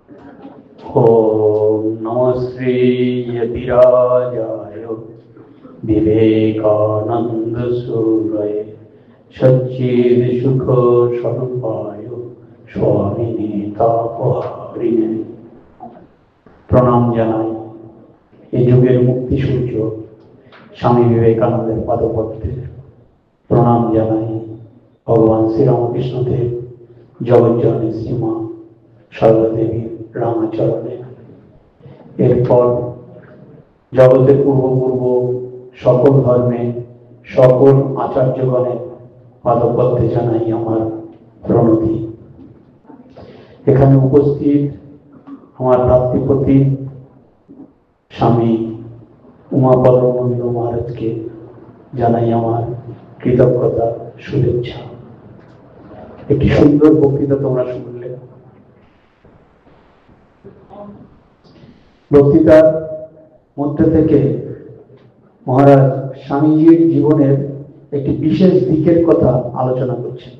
ओम नमः श्री यतिराजाय विवेकानंद सूरय सच्चिद सुख स्वरूपाय स्वामिने तापहारिणे। प्रणाम জানাই এই যুগের মুক্তি সূর্য স্বামী বিবেকানন্দের পাদপদ্মে। প্রণাম জানাই ভগবান শ্রীরামকৃষ্ণ দেব জগজ্জননী শ্রীমা সারদা দেবী রামাচরণে। এরপর জগতের পূর্ব সকল ধর্মে সকল আচার্যগণের পাদপদ্মে জানাই আমার প্রণতি। এখানে উপস্থিত আমার ভ্রাতৃপতি স্বামী উমাপদমন্দ মহারাজকে জানাই আমার কৃতজ্ঞতা শুভেচ্ছা। একটি সুন্দর বক্তৃতা তোমরা শুনলে। বক্তৃতার মধ্যে থেকে মহারাজ স্বামীজির জীবনের একটি বিশেষ দিকের কথা আলোচনা করছেন।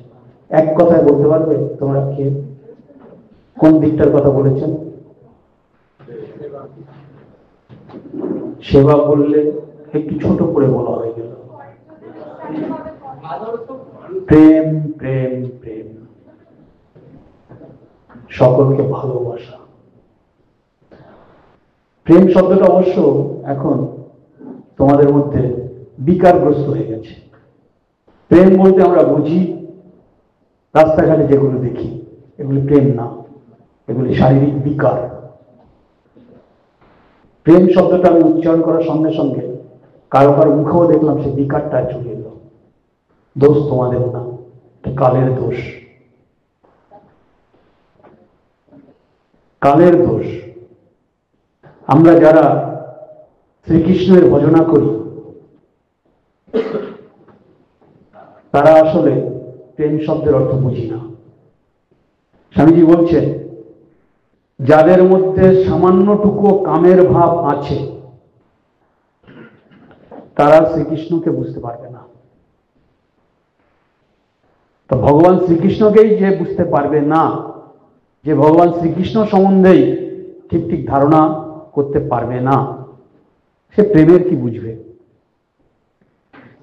এক কথায় বলতে পারবে তোমরা কে কোন দিকটার কথা বলেছেন? সেবা বললে একটু ছোট করে বলা হয়ে গেল। প্রেম প্রেম প্রেম, সকলকে ভালোবাসা। প্রেম শব্দটা অবশ্য এখন তোমাদের মধ্যে বিকারগ্রস্ত হয়ে গেছে। প্রেম বলতে আমরা বুঝি রাস্তাঘাটে যেগুলো দেখি, এগুলি প্রেম না, এগুলি শারীরিক বিকার। প্রেম শব্দটা আমি উচ্চারণ করার সঙ্গে সঙ্গে কারো কারো মুখেও দেখলাম সে বিকারটা চলে এলো। দোষ তোমাদের না, কালের দোষ, কালের দোষ। আমরা যারা শ্রীকৃষ্ণের ভজনা করি তারা আসলে প্রেম শব্দের অর্থ বুঝি না। স্বামীজি বলছেন, যাদের মধ্যে সামান্যটুকু কামের ভাব আছে তারা শ্রীকৃষ্ণকে বুঝতে পারবে না। তো ভগবান শ্রীকৃষ্ণকেই যে বুঝতে পারবে না, যে ভগবান শ্রীকৃষ্ণ সম্বন্ধেই ঠিক ঠিক ধারণা করতে পারবে না, সে প্রেমের কি বুঝবে?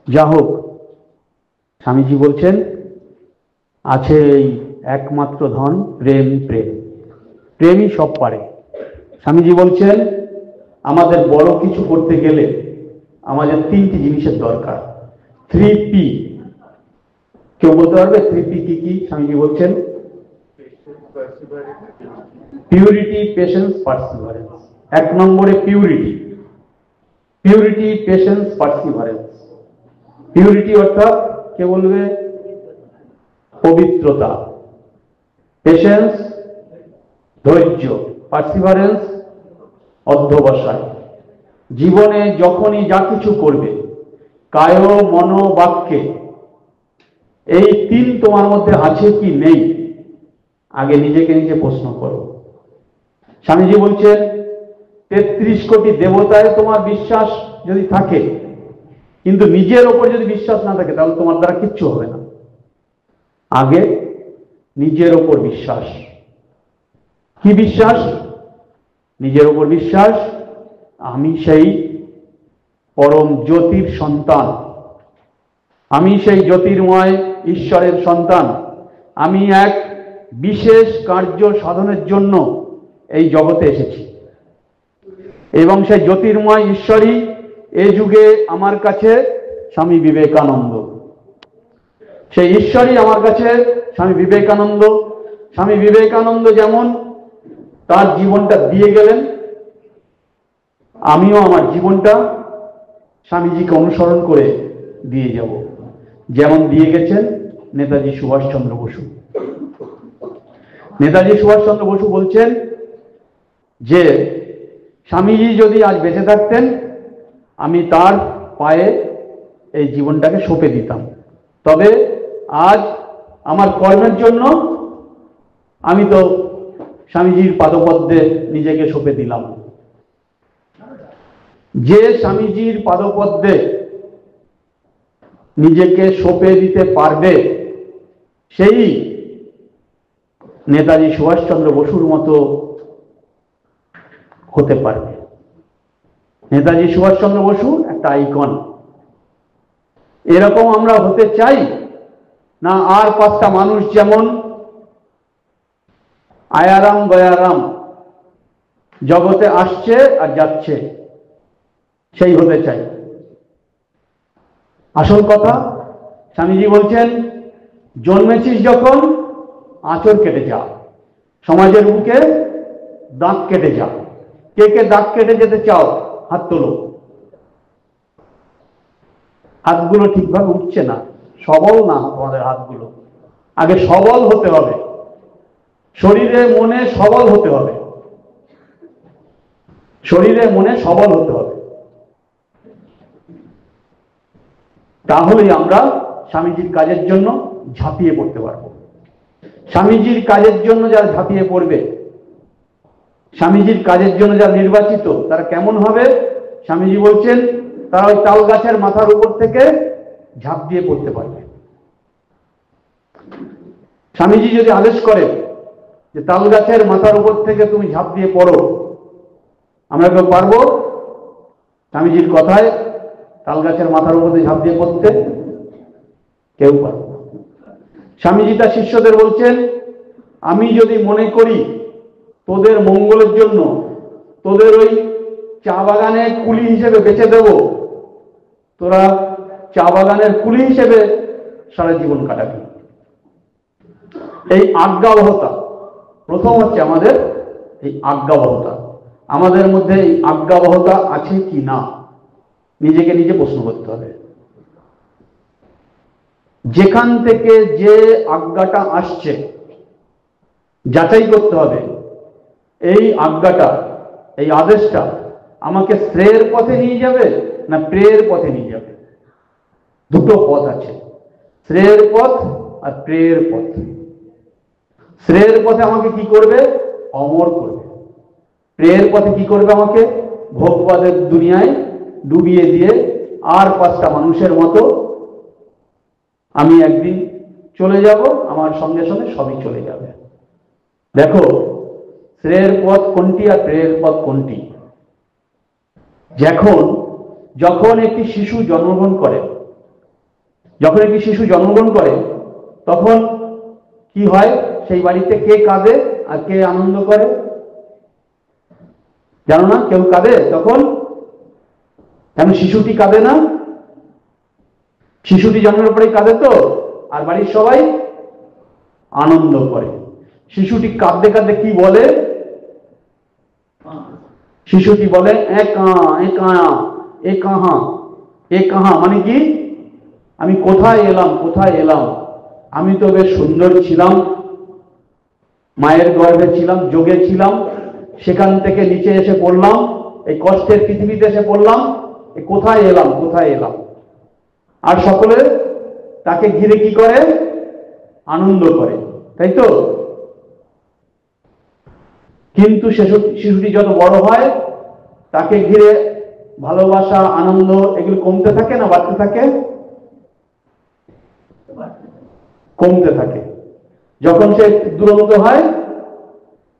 যা হোক, স্বামীজি বলছেন আছে এই একমাত্র ধন প্রেম। প্রেম প্রেমই সব পারে। স্বামীজি বলছেন আমাদের বড় কিছু করতে গেলে আমাদের তিনটি জিনিসের দরকার। 3P। কেউ বলতে পারবে 3P কি কি? স্বামীজি বলছেন পিউরিটি, পেশেন্স, পার্সিভারেন্স। এক নম্বরে purity. Purity, patience, perseverance. Purity অর্থাৎ কে বলবে? পবিত্রতা। পেশেন্স ধৈর্য। পার্সিভারেন্স অধ্যবসায়। জীবনে যখনই যা কিছু করবে, কায় মন বাক্যে, এই তিন তোমার মধ্যে আছে কি নেই আগে নিজেকে নিজে প্রশ্ন করো। স্বামীজি বলছেন 33 কোটি দেবতায় তোমার বিশ্বাস যদি থাকে কিন্তু নিজের ওপর যদি বিশ্বাস না থাকে তাহলে তোমার দ্বারা কিচ্ছু হবে না। আগে নিজের ওপর বিশ্বাস। কি বিশ্বাস? নিজের ওপর বিশ্বাস আমি সেই পরম জ্যোতির সন্তান, আমি সেই জ্যোতির্ময় ঈশ্বরের সন্তান, আমি এক বিশেষ কার্য সাধনের জন্য এই জগতে এসেছি এবং সেই জ্যোতির্ময় ঈশ্বরই এই যুগে আমার কাছে স্বামী বিবেকানন্দ। সেই ঈশ্বরই আমার কাছে স্বামী বিবেকানন্দ। স্বামী বিবেকানন্দ যেমন তার জীবনটা দিয়ে গেলেন, আমিও আমার জীবনটা স্বামীজিকে অনুসরণ করে দিয়ে যাব, যেমন দিয়ে গেছেন নেতাজি সুভাষচন্দ্র বসু। নেতাজি সুভাষচন্দ্র বসু বলছেন যে স্বামীজি যদি আজ বেঁচে থাকতেন আমি তার পায়ে এই জীবনটাকে সঁপে দিতাম, তবে আজ আমার কর্মের জন্য আমি তো স্বামীজির পাদপদ্মে নিজেকে সঁপে দিলাম। যে স্বামীজির পাদপদ্মে নিজেকে সঁপে দিতে পারবে সেই নেতাজি সুভাষচন্দ্র বসুর মতো হতে পারবে। নেতাজি সুভাষচন্দ্র বসু একটা আইকন। এরকম আমরা হতে চাই না আর 5টা মানুষ যেমন আয়ারাম গয়ারাম জগতে আসছে আর যাচ্ছে সেই হতে চাই? আসল কথা, স্বামীজি বলছেন, জন্মেছিস যখন আঁচড় কেটে যা, সমাজের বুকে দাঁত কেটে যা। কে কে দাঁত কেটে যেতে চাও? হাত তোলো। হাতগুলো ঠিকভাবে উঠছে না, সবল না তোমাদের হাতগুলো। আগে সবল হতে হবে, শরীরে মনে সবল হতে হবে, শরীরে মনে সবল হতে হবে। তাহলেই আমরা স্বামীজির কাজের জন্য ঝাঁপিয়ে পড়তে পারবো। স্বামীজির কাজের জন্য যারা ঝাঁপিয়ে পড়বে, স্বামীজির কাজের জন্য যারা নির্বাচিত, তারা কেমন হবে? স্বামীজি বলছেন, তারা ওই তাল গাছের মাথার উপর থেকে ঝাঁপ দিয়ে পড়তে পারবে। স্বামীজি যদি আদেশ করে যে তাল গাছের মাথার উপর থেকে তুমি ঝাঁপ দিয়ে পড়ো, আমরা কেউ পারবো? স্বামীজির কথায় তাল গাছের মাথার উপর দিয়ে ঝাঁপ দিয়ে পড়তে কেউ পারবো না। স্বামীজি তার শিষ্যদের বলছেন, আমি যদি মনে করি তোদের মঙ্গলের জন্য তোদের ওই চা বাগানে কুলি হিসেবে বেঁচে দেব, তোরা চা বাগানের কুলি হিসেবে সারা জীবন কাটাবি। এই আজ্ঞাবহতা, প্রথম হচ্ছে আমাদের এই আজ্ঞাবহতা। আমাদের মধ্যে এই আজ্ঞাবহতা আছে কি না নিজেকে নিজে প্রশ্ন করতে হবে। যেখান থেকে যে আজ্ঞাটা আসছে যাচাই করতে হবে, এই আজ্ঞাটা, এই আদেশটা আমাকে শ্রেয়ের পথে নিয়ে যাবে না প্রেয়ের পথে নিয়ে যাবে। দুটো পথ আছে, শ্রেয়ের পথ আর প্রেয়ের পথ। শ্রেয়ের পথে আমাকে কি করবে? অমর করবে। প্রেয়ের পথে কি করবে? আমাকে ভোগবাদের দুনিয়ায় ডুবিয়ে দিয়ে আর 5টা মানুষের মতো আমি একদিন চলে যাব, আমার সঙ্গে সঙ্গে সবই চলে যাবে। দেখো, শ্রেয়ের পথ কোনটি আর প্রেয়ের পথ কোনটি? যখন একটি শিশু জন্মগ্রহণ করে, তখন কি হয়? সেই বাড়িতে কে কাঁদে আর কে আনন্দ করে জানো না? কেউ কাঁদে তখন। কেন শিশুটি কাঁদে না? শিশুটি জন্মের পরেই কাঁদে তো, আর বাড়ির সবাই আনন্দ করে। শিশুটি কাঁদতে কাঁদতে কি বলে? শিশুটি বলে এ কাহা, মানে কি? আমি কোথায় এলাম? আমি তো বেশ সুন্দর ছিলাম, মায়ের গর্ভে ছিলাম, যোগে ছিলাম, সেখান থেকে নিচে এসে পড়লাম, এই কষ্টের পৃথিবীতে এসে পড়লাম, কোথায় এলাম? আর সকলে তাকে ঘিরে কি করে? আনন্দ করে, তাই তো? কিন্তু শিশুটি যত বড় হয়, তাকে ঘিরে ভালোবাসা, আনন্দ এগুলো কমতে থাকে না বাড়তে থাকে? কমতে থাকে। যখন সে দুরন্ত হয়,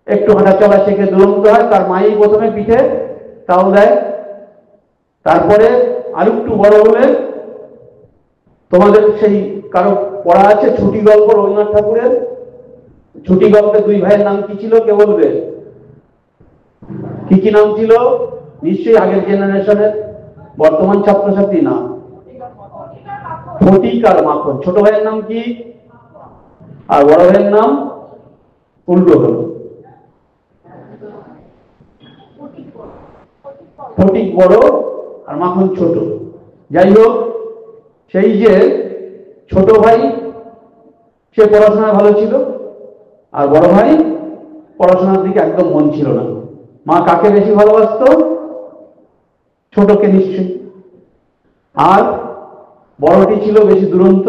একটু হাঁটা চলা শেখে, দুরন্ত হয়, তার মাই প্রথমে পিঠে তাল দেয়। তারপরে আর একটু বড় হলে, তোমাদের সেই কারো পড়া আছে ছুটি গল্প রবীন্দ্রনাথ ঠাকুরের? ছুটি গল্পে 2 ভাইয়ের নাম কি ছিল? কে বলবে? কি নাম ছিল? নিশ্চয়ই আগের জেনারেশনের, বর্তমান ছাত্রছাত্রী না। ফটিক আর মাখন। ছোট ভাইয়ের নাম কি? আর বড় ভাইয়ের নাম উল্টো হলো, ফটিক বড় আর মাখন ছোট। যাই হোক, সেই যে ছোট ভাই, সে পড়াশোনায় ভালো ছিল, আর বড় ভাই পড়াশোনার দিকে একদম মন ছিল না। মা কাকে বেশি ভালোবাসত? ছোটকে নিশ্চয়ই। আর বড়টি ছিল বেশি দুরন্ত,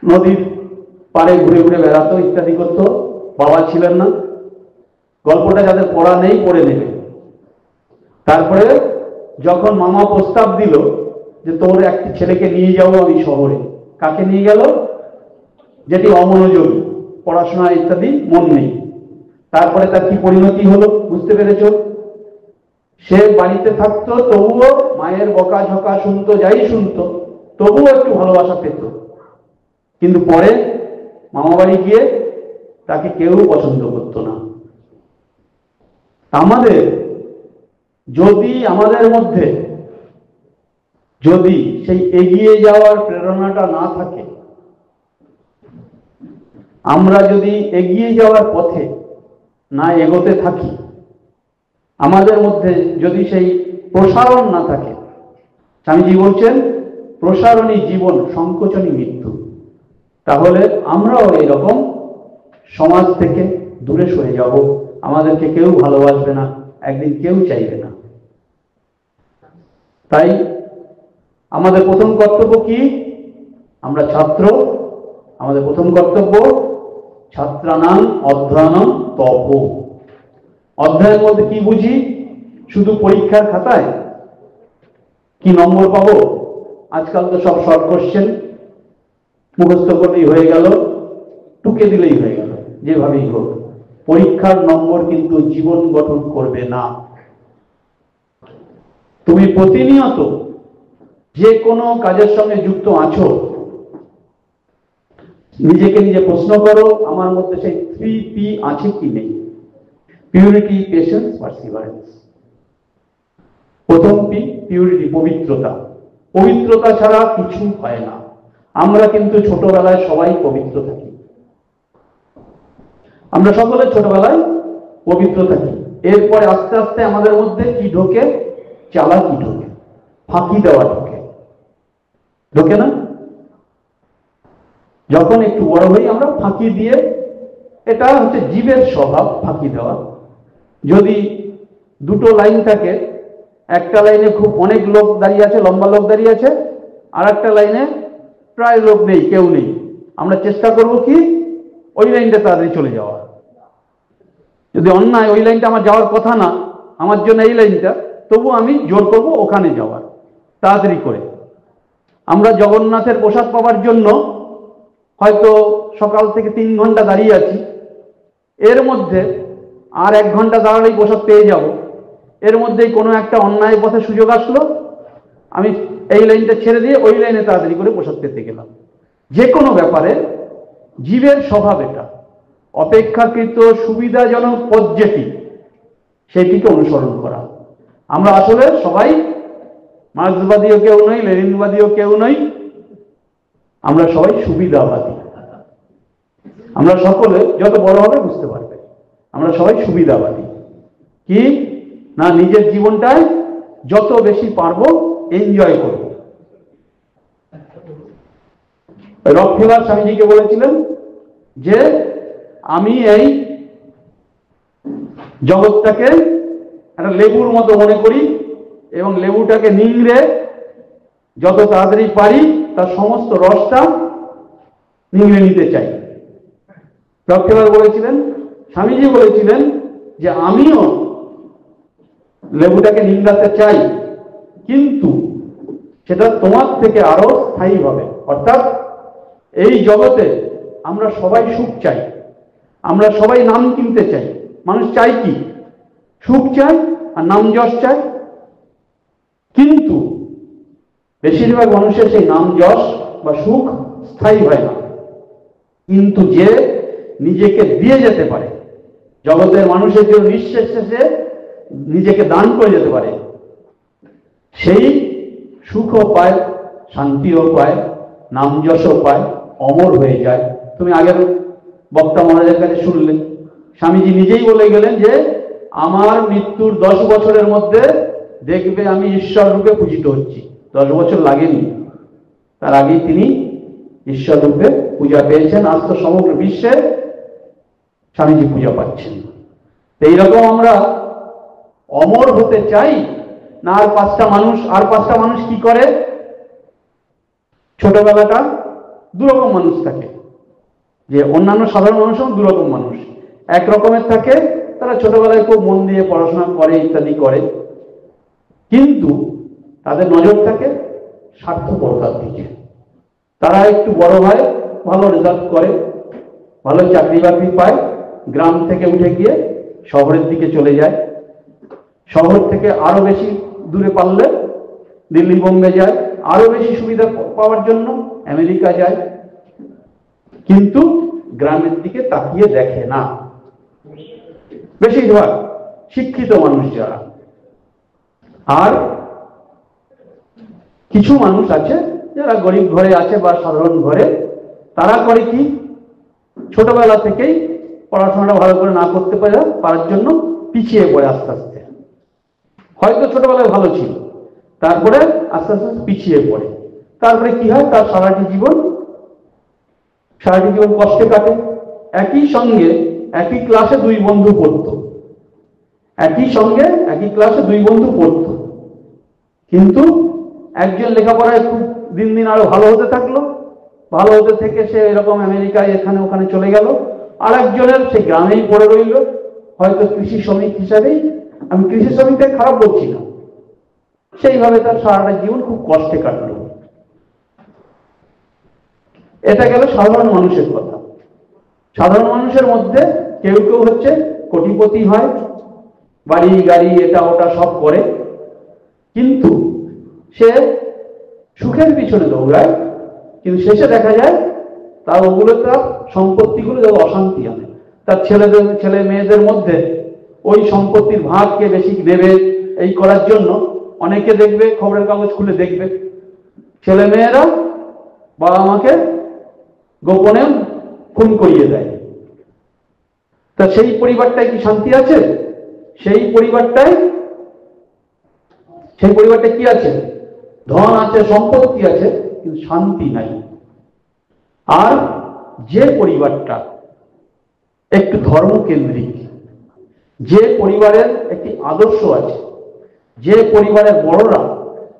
নদীর পাড়ে ঘুরে ঘুরে বেড়াতো, ইত্যাদি করত। বাবা ছিলেন না। গল্পটা যাদের পড়া নেই পড়ে নেবে। তারপরে যখন মামা প্রস্তাব দিল যে তোর একটি ছেলেকে নিয়ে যাবো আমি শহরে, কাকে নিয়ে গেল? যেটি অমনোযোগী, পড়াশোনা ইত্যাদি মন নেই। তারপরে তার কি পরিণতি হলো বুঝতে পেরেছ? সে বাড়িতে থাকতো, তবুও মায়ের বকাঝকা শুনতো, যাই শুনতো, তবুও একটু ভালোবাসা পেত। কিন্তু পরে মামা বাড়ি গিয়ে তাকে কেউ পছন্দ করতো না। আমাদের যদি আমাদের মধ্যে যদি সেই এগিয়ে যাওয়ার প্রেরণাটা না থাকে, আমরা যদি এগিয়ে যাওয়ার পথে না এগোতে থাকি, আমাদের মধ্যে যদি সেই প্রসারণ না থাকে, স্বামীজি বলছেন প্রসারণী জীবন, সংকোচনী মৃত্যু, তাহলে আমরাও এরকম সমাজ থেকে দূরে সরে যাব, আমাদেরকে কেউ ভালোবাসবে না, একদিন কেউ চাইবে না। তাই আমাদের প্রথম কর্তব্য কি? আমরা ছাত্র, আমাদের প্রথম কর্তব্য ছাত্রানাং অধ্যয়নং তপ। অধ্যায়ের মধ্যে কি বুঝি? শুধু পরীক্ষার খাতায় কি নম্বর পাবো? আজকাল তো সব শর্ট কোশ্চেন, মুখস্থ করলেই হয়ে গেল, টুকে দিলেই হয়ে গেল, যেভাবেই হোক। পরীক্ষার নম্বর কিন্তু জীবন গঠন করবে না। তুমি প্রতিনিয়ত যে কোনো কাজের সঙ্গে যুক্ত আছো, নিজেকে নিজে প্রশ্ন করো, আমার মধ্যে সেই 3P আছে কি নেই? Purity, patience, perseverance. প্রথম পি, পিউরিটি, পবিত্রতা। পবিত্রতা ছাড়া কিছু হয় না। আমরা কিন্তু ছোটবেলায় সবাই পবিত্র থাকি, আমরা সকলে ছোটবেলায় পবিত্র থাকি। এরপরে আস্তে আস্তে আমাদের মধ্যে কি ঢোকে? চালাকি ঢোকে, ফাঁকি দেওয়া ঢোকে, ঢোকে না? যখন একটু বড় হই আমরা ফাঁকি দিয়ে, এটা হচ্ছে জীবের স্বভাব, ফাঁকি দেওয়া। যদি দুটো লাইন থাকে, একটা লাইনে খুব অনেক লোক দাঁড়িয়ে আছে, লম্বা লোক দাঁড়িয়ে আছে, আর একটা লাইনে প্রায় লোক নেই, কেউ নেই, আমরা চেষ্টা করব কি ওই লাইনটা তাড়াতাড়ি চলে যাওয়া। যদি অন্যায়, ওই লাইনটা আমার যাওয়ার কথা না, আমার জন্য এই লাইনটা, তবু আমি জোর করব ওখানে যাওয়ার, তাড়াতাড়ি করে। আমরা জগন্নাথের প্রসাদ পাওয়ার জন্য হয়তো সকাল থেকে 3 ঘন্টা দাঁড়িয়ে আছি, এর মধ্যে আর 1 ঘন্টা দাঁড়ালেই প্রসাদ পেয়ে যাব। এর মধ্যেই কোনো একটা অন্যায় পথে সুযোগ আসলো, আমি এই লাইনটা ছেড়ে দিয়ে ওই লাইনে তাড়াতাড়ি করে প্রসাদ পেতে গেলাম। যে কোনো ব্যাপারে জীবের স্বভাব এটা, অপেক্ষাকৃত সুবিধাজনক পথ যেটি, সেটিকে অনুসরণ করা। আমরা আসলে সবাই মার্ক্সবাদীও কেউ নই, লেনিনবাদীও কেউ নই, আমরা সবাই সুবিধাবাদী। আমরা সকলে, যত বড় হবে বুঝতে পারবে, আমরা সবাই সুবিধাবাদী। কি না, নিজের জীবনটায় যত বেশি পারবো এনজয় করব। রকফেলার স্বামীজিকে বলেছিলেন যে আমি এই জগৎটাকে একটা লেবুর মতো মনে করি, এবং লেবুটাকে নিংড়ে যত তাড়াতাড়ি পারি তার সমস্ত রসটা নিংড়ে নিতে চাই। রকফেলার বলেছিলেন, স্বামীজি বলেছিলেন যে আমিও লেবুটাকে নিংড়াতে চাই, কিন্তু সেটা তোমার থেকে আরো স্থায়ী হবে। অর্থাৎ এই জগতে আমরা সবাই সুখ চাই, আমরা সবাই নাম কিনতে চাই। মানুষ চাই কি? সুখ চাই আর নাম যশ চাই। কিন্তু বেশিরভাগ মানুষের সেই নাম যশ বা সুখ স্থায়ী হয় না। কিন্তু যে নিজেকে দিয়ে যেতে পারে, জগতের মানুষের জন্য নিঃশেষ শেষে নিজেকে দান করে যেতে পারে, সেই সুখও পায়, শান্তিও পায়, নাম যশও পায়, অমর হয়ে যায়। তুমি আগের বক্তা মহারাজের কাছে শুনলে, স্বামীজি নিজেই বলে গেলেন যে আমার মৃত্যুর 10 বছরের মধ্যে দেখবে আমি ঈশ্বর রূপে পূজিত হচ্ছি। 10 বছর লাগেনি, তার আগেই তিনি ঈশ্বর রূপে পূজা পেয়েছেন। আজ তো সমগ্র বিশ্বে স্বামীজি পূজা পাচ্ছেন। এইরকম আমরা অমর হতে চাই না? আর 5টা মানুষ কি করে? ছোটবেলাটা দুরকম মানুষ থাকে, যে অন্যান্য সাধারণ মানুষ 2 রকম মানুষ। এক রকমের থাকে, তারা ছোটবেলায় খুব মন দিয়ে পড়াশোনা করে, ইত্যাদি করে, কিন্তু তাদের নজর থাকে স্বার্থপরতার দিকে। তারা একটু বড় হয়, ভালো রেজাল্ট করে, ভালো চাকরি বাকরি পায়, গ্রাম থেকে উঠে গিয়ে শহরের দিকে চলে যায়। শহর থেকে আরো বেশি দূরে পারলে দিল্লি বোম্বে যায়, আরো বেশি সুবিধা পাওয়ার জন্য আমেরিকা যায়, কিন্তু গ্রামের দিকে তাকিয়ে দেখে না। বেশিরভাগ শিক্ষিত মানুষ যারা, আর কিছু মানুষ আছে যারা গরিব ঘরে আছে বা সাধারণ ঘরে, তারা করে কি, ছোটবেলা থেকেই পড়াশোনাটা ভালো করে না করতে পারার জন্য পিছিয়ে পড়ে আস্তে আস্তে। হয়তো ছোটবেলায় ভালো ছিল, তারপরে আস্তে আস্তে পিছিয়ে পড়ে। তারপরে কি হয়, তার সারাটি জীবন কষ্টে কাটে। একই সঙ্গে একই ক্লাসে দুই বন্ধু পড়তো, একই ক্লাসে দুই বন্ধু পড়তো, কিন্তু একজন লেখাপড়ায় খুব দিন দিন আরো ভালো হতে থাকলো, ভালো হতে থেকে সে এরকম আমেরিকায় এখানে ওখানে চলে গেল, আর একজনের সে গ্রামেই পড়ে রইল, হয়তো কৃষি শ্রমিক হিসাবেই। আমি কৃষি শ্রমিকদের খারাপ বলছি না, সেইভাবে তার সারাটা জীবন খুব কষ্টে কাটলো। এটা গেল সাধারণ মানুষের কথা। সাধারণ মানুষের মধ্যে কেউ কেউ হচ্ছে কোটিপতি হয়, বাড়ি গাড়ি এটা ওটা সব করে, কিন্তু সে সুখের পিছনে দৌড়ায়, কিন্তু শেষে দেখা যায় তার ওগুলো, তার সম্পত্তিগুলো যত অশান্তি আনে। তার ছেলে মেয়েদের মধ্যে ওই সম্পত্তির ভাগকে বেশি নেবে, এই করার জন্য অনেকে দেখবে, খবরের কাগজ খুলে দেখবে, ছেলে মেয়েরা বাবা মাকে গোপনে খুন করিয়ে দেয়। তা সেই পরিবারটায় কি শান্তি আছে? সেই পরিবারটায় কি আছে? ধন আছে, সম্পত্তি আছে, কিন্তু শান্তি নাই। আর যে পরিবারটা একটু ধর্মকেন্দ্রিক, যে পরিবারের একটি আদর্শ আছে, যে পরিবারের বড়রা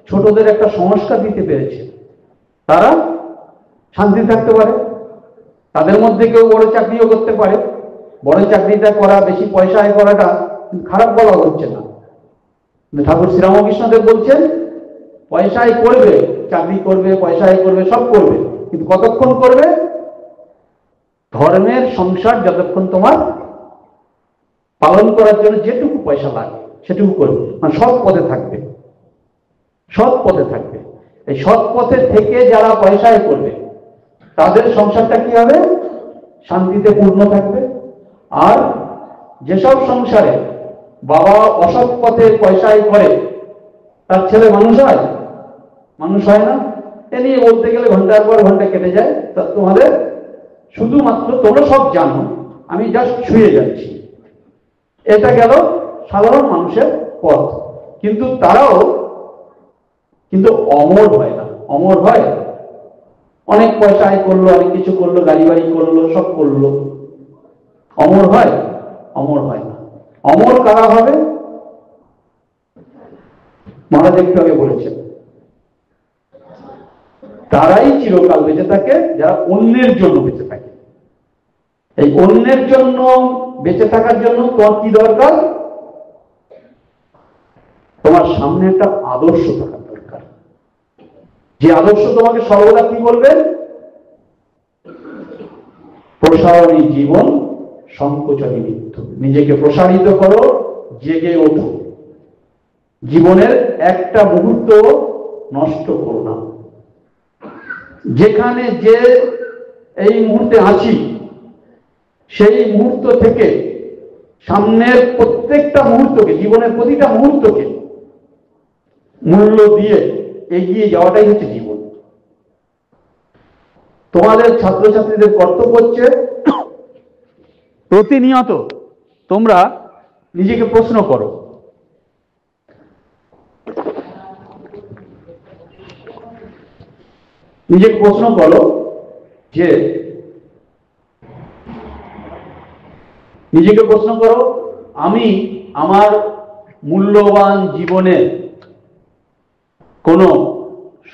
ছোটদের একটা সংস্কার দিতে পেরেছে, তারা শান্তি থাকতে পারে। তাদের মধ্যে কেউ বড় চাকরিও করতে পারে। বড় চাকরিটা করা, বেশি পয়সা আয় করাটা খারাপ বলা হচ্ছে না। ঠাকুর শ্রীরামকৃষ্ণদেব বলছেন, পয়সা আয় করবে, চাকরি করবে, পয়সা আয় করবে, সব করবে, কিন্তু কতক্ষণ করবে? ধর্মের সংসার যতক্ষণ তোমার পালন করার জন্য যেটুকু পয়সা লাগে সেটুকু করবে, মানে সৎ পথে থাকবে, সৎ পথে থাকবে। এই সৎ পথে থেকে যারা পয়সা আয় করবে, তাদের সংসারটা কি হবে? শান্তিতে পূর্ণ থাকবে। আর যেসব সংসারে বাবা অসৎ পথে পয়সা আয় করে, তার ছেলে মানুষ হয়? মানুষ হয় না। এ নিয়ে বলতে গেলে ঘন্টার পর ঘন্টা কেটে যায়। তা তোমাদের শুধুমাত্র, তোমরা সব জানো, আমি জাস্ট ছুঁয়ে যাচ্ছি। এটা গেল সাধারণ মানুষের পথ, কিন্তু তারাও কিন্তু অমর হয় না। অমর হয়, অনেক পয়সা আয় করলো, অনেক কিছু করলো, গাড়ি বাড়ি করলো, সব করলো, অমর হয়? অমর হয় না। অমর কারা হবে? মহারাজ একটু আগে বলেছেন, তারাই চিরকাল বেঁচে থাকে যারা অন্যের জন্য বেঁচে থাকে। এই অন্যের জন্য বেঁচে থাকার জন্য তোমার কি দরকার? তোমার সামনে একটা আদর্শ থাকার দরকার, যে আদর্শ তোমাকে সর্বদা কি বলবে? প্রসারণী জীবন, সংকোচনী মৃত্যু। নিজেকে প্রসারিত করো, জেগে ওঠো, জীবনের একটা মুহূর্ত নষ্ট করো না। যেখানে যে এই মুহূর্তে আছি, সেই মুহূর্ত থেকে সামনের প্রত্যেকটা মুহূর্তকে, জীবনের প্রতিটা মুহূর্তকে মূল্য দিয়ে এগিয়ে যাওয়াটাই হচ্ছে জীবন। তোমাদের ছাত্রছাত্রীদের কর্তব্য হচ্ছে প্রতিনিয়ত তোমরা নিজেকে প্রশ্ন করো, নিজেকে প্রশ্ন করো যে, নিজেকে প্রশ্ন করো, আমি আমার মূল্যবান জীবনে কোনো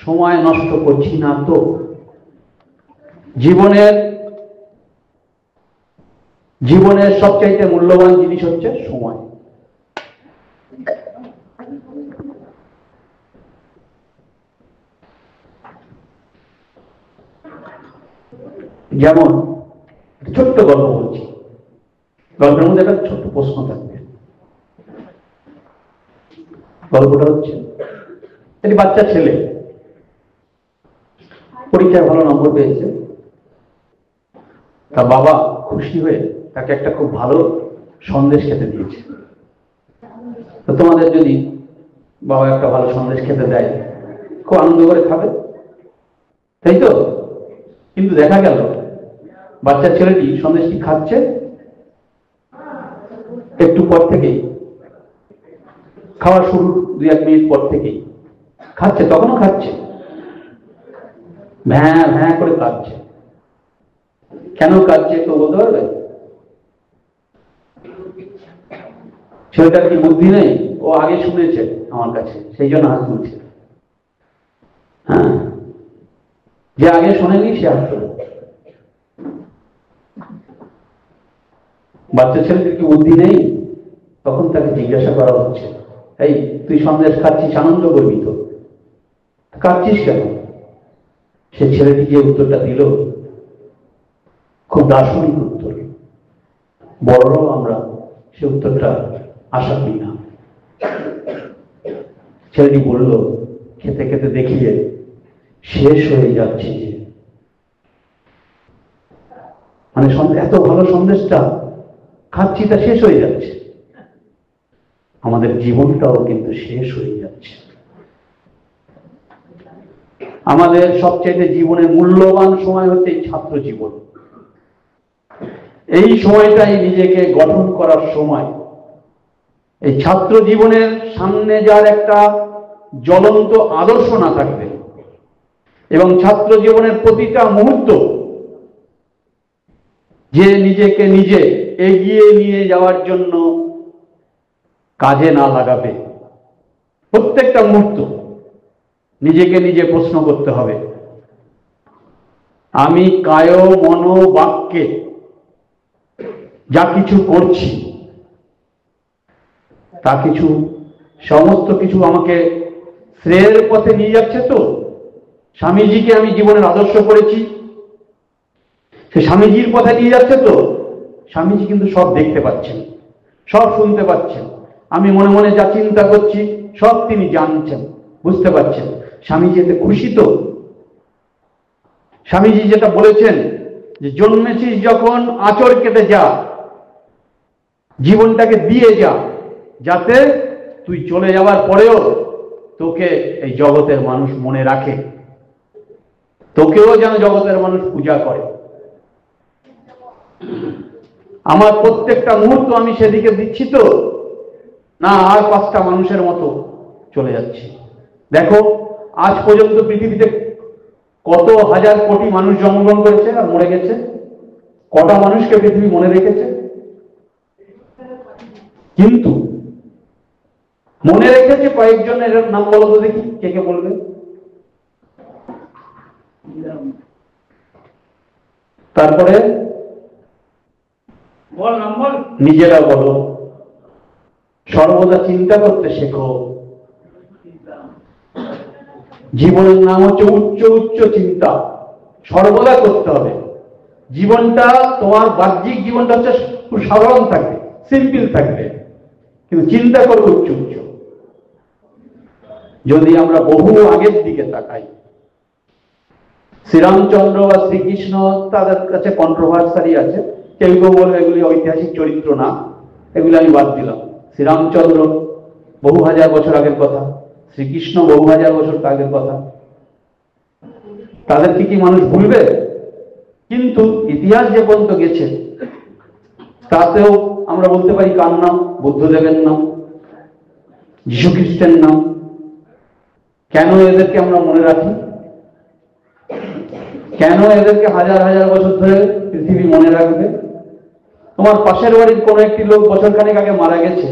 সময় নষ্ট করছি না তো? জীবনের সবচাইতে মূল্যবান জিনিস হচ্ছে সময়। যেমন ছোট্ট গল্প বলছি, গল্পের মধ্যে একটা ছোট্ট প্রশ্ন থাকবে। গল্পটা হচ্ছে একটি বাচ্চা ছেলে পরীক্ষায় ভালো নম্বর পেয়েছে। তার বাবা খুশি হয়ে তাকে একটা খুব ভালো সন্দেশ খেতে দিয়েছে। তো তোমাদের যদি বাবা একটা ভালো সন্দেশ খেতে দেয়, খুব আনন্দ করে খাবে, তাই তো? কিন্তু দেখা গেল বাচ্চা ছেলেটি সন্দেশটি খাচ্ছে, একটু পর থেকেই, খাওয়া শুরু 2-1 মিনিট পর থেকেই খাচ্ছে, তখনও খাচ্ছে, ভ্যাঁ ভ্যাঁ করে কাঁদছে। কেন কাঁদছে তো বলতে পারবে? ছেলেটার কি বুদ্ধি নেই? ও আগে শুনেছে আমার কাছে, সেই জন্য হাত তুলছে। হ্যাঁ, যে আগে শোনেনি সে হাত তোলে। বাচ্চা ছেলেটির কি বুদ্ধি নেই? তখন তাকে জিজ্ঞাসা করা হচ্ছে, এই তুই সন্দেশ খাচ্ছিস, আনন্দ করবি তো, কাঁদছিস কেন? সে ছেলেটি যে উত্তরটা দিল, খুব দার্শনিক উত্তর। বড়রাও আমরা সে উত্তরটা আশা করি না। ছেলেটি বলল, খেতে খেতে দেখিয়ে শেষ হয়ে যাচ্ছে যে, মানে এত ভালো সন্দেশটা খাচ্ছি, তা শেষ হয়ে যাচ্ছে। আমাদের জীবনটাও কিন্তু শেষ হয়ে যাচ্ছে। আমাদের সবচেয়ে জীবনের মূল্যবান সময় হচ্ছে এই ছাত্র জীবন। এই সময়টাই নিজেকে গঠন করার সময়। এই ছাত্র জীবনের সামনে যার একটা জ্বলন্ত আদর্শ না থাকবে এবং ছাত্র জীবনের প্রতিটা মুহূর্ত যে নিজেকে নিজে এগিয়ে নিয়ে যাওয়ার জন্য কাজে না লাগাবে, প্রত্যেকটা মুহূর্ত নিজেকে নিজে প্রশ্ন করতে হবে, আমি কায় মন বাক্যে যা কিছু করছি তা কিছু, সমস্ত কিছু আমাকে শ্রেয়ের পথে নিয়ে যাচ্ছে তো? স্বামীজিকে আমি জীবনের আদর্শ করেছি, সে স্বামীজির পথে নিয়ে যাচ্ছে তো? স্বামীজি কিন্তু সব দেখতে পাচ্ছেন, সব শুনতে পাচ্ছেন, আমি মনে মনে যা চিন্তা করছি সব তিনি জানছেন, বুঝতে পারছেন। স্বামীজি এতে খুশি তো? স্বামীজি যেটা বলেছেন যে জন্মেছিস যখন আঁচড় কেটে যা, জীবনটাকে দিয়ে যা, যাতে তুই চলে যাওয়ার পরেও তোকে এই জগতের মানুষ মনে রাখে, তোকেও যেন জগতের মানুষ পূজা করে। আমার প্রত্যেকটা মুহূর্ত আমি সেদিকে দিচ্ছি তো না আর 5টা মানুষের মতো চলে যাচ্ছি? দেখো আজ পর্যন্ত পৃথিবীতে কত হাজার কোটি মানুষ জন্মগ্রহণ করেছে আর মরে গেছে, কটা মানুষকে পৃথিবী মনে রেখেছে? কিন্তু মনে রেখেছে কয়েকজনের নাম বলো তো দেখি, কে কে বলবে? তারপরে নিজেরা বলো। সর্বদা চিন্তা করতে শেখো। জীবনের নাম হচ্ছে উচ্চ উচ্চ চিন্তা, সর্বদা করতে হবে। জীবনটা তোমার বাহ্যিক জীবনটা হচ্ছে খুব সাধারণ থাকবে, সিম্পল থাকবে, কিন্তু চিন্তা করবে উচ্চ উচ্চ। যদি আমরা বহু আগের দিকে তাকাই, শ্রীরামচন্দ্র বা শ্রীকৃষ্ণ তাদের কাছে কন্ট্রোভার্সারি আছে, কেউ কেউ বলবে এগুলি ঐতিহাসিক চরিত্র না, এগুলি আমি বাদ দিলাম। শ্রীরামচন্দ্র বহু হাজার বছর আগের কথা, শ্রীকৃষ্ণ বহু হাজার বছর আগের কথা, তাদেরকে কি মানুষ ভুলবে? কিন্তু ইতিহাস যে পর্যন্ত গেছে তাতেও আমরা বলতে পারি কার নাম? বুদ্ধদেবের নাম, যীশু খ্রিস্টের নাম। কেন এদেরকে আমরা মনে রাখি? কেন এদেরকে হাজার হাজার বছর ধরে পৃথিবী মনে রাখবে? তোমার পাশের বাড়ির কোনো একটি লোক বছরখানেক আগে মারা গেছে,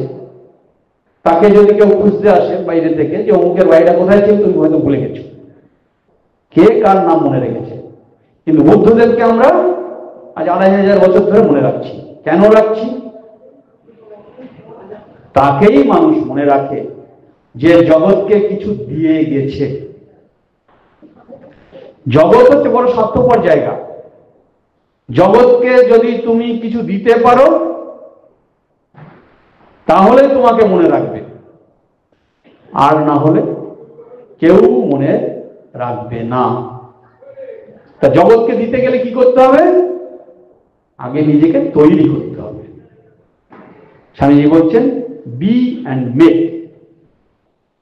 তাকে যদি কেউ খুঁজতে আসে বাইরে থেকে যে অমুকের বাড়িটা কোথায় ছিল, তুমি হয়তো ভুলে গেছো, কে কার নাম মনে রেখেছে। কিন্তু বুদ্ধদেবকে আমরা আজ 2500 বছর ধরে মনে রাখছি। কেন রাখছি? তাকেই মানুষ মনে রাখে যে জগৎকে কিছু দিয়ে গেছে। জগৎ হচ্ছে বড় স্বার্থপর জায়গা। জগৎকে যদি তুমি কিছু দিতে পারো তাহলে তোমাকে মনে রাখবে, আর না হলে কেউ মনে রাখবে না। তা জগৎকে দিতে গেলে কি করতে হবে? আগে নিজেকে তৈরি করতে হবে। স্বামীজি বলছেন বি অ্যান্ড মেক।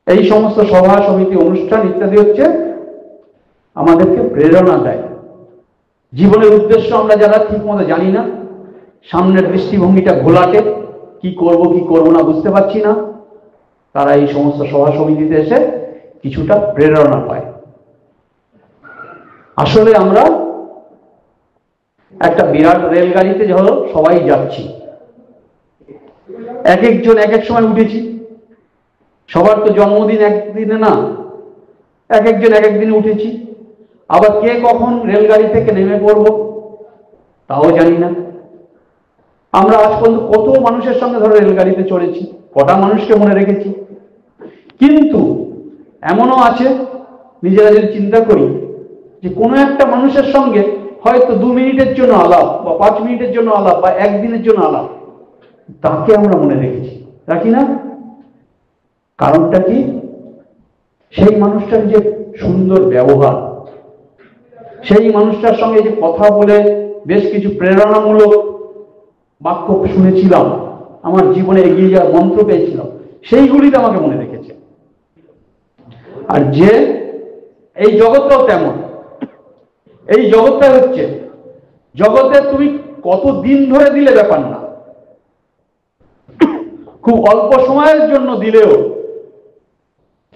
এই সমস্ত সভা সমিতি অনুষ্ঠান ইত্যাদি হচ্ছে আমাদেরকে প্রেরণা দেয়। জীবনের উদ্দেশ্য আমরা যারা ঠিক মতো জানি না, সামনের দৃষ্টিভঙ্গিটা ঘোলাটে, কি করব কি করব না বুঝতে পারছি না, তারা এই সমস্ত সভা সমিতিতে এসে কিছুটা প্রেরণা পায়। আসলে আমরা একটা বিরাট রেলগাড়িতে ধরো সবাই যাচ্ছি, এক একজন এক এক সময় উঠেছি। সবার তো জন্মদিন একদিনে না, এক একজন এক একদিনে উঠেছি। আবার কে কখন রেলগাড়ি থেকে নেমে পড়বো তাও জানি না। আমরা আজ পর্যন্ত কত মানুষের সঙ্গে ধরো রেলগাড়িতে চড়েছি, কটা মানুষকে মনে রেখেছি। কিন্তু এমনও আছে, নিজেরা যদি চিন্তা করি যে কোনো একটা মানুষের সঙ্গে হয়তো 2 মিনিটের জন্য আলাপ বা 5 মিনিটের জন্য আলাপ বা একদিনের জন্য আলাপ, তাকে আমরা মনে রেখেছি, রাখি না? কারণটা কি? সেই মানুষটার যে সুন্দর ব্যবহার, সেই মানুষটার সঙ্গে যে কথা বলে বেশ কিছু প্রেরণামূলক বাক্য শুনেছিলাম, আমার জীবনে এগিয়ে যাওয়ার মন্ত্র পেয়েছিলাম, সেইগুলিতে আমাকে মনে রেখেছে। আর যে এই জগৎটাও তেমন। এই জগৎটা হচ্ছে, জগতে তুমি কত দিন ধরে দিলে ব্যাপার না, খুব অল্প সময়ের জন্য দিলেও,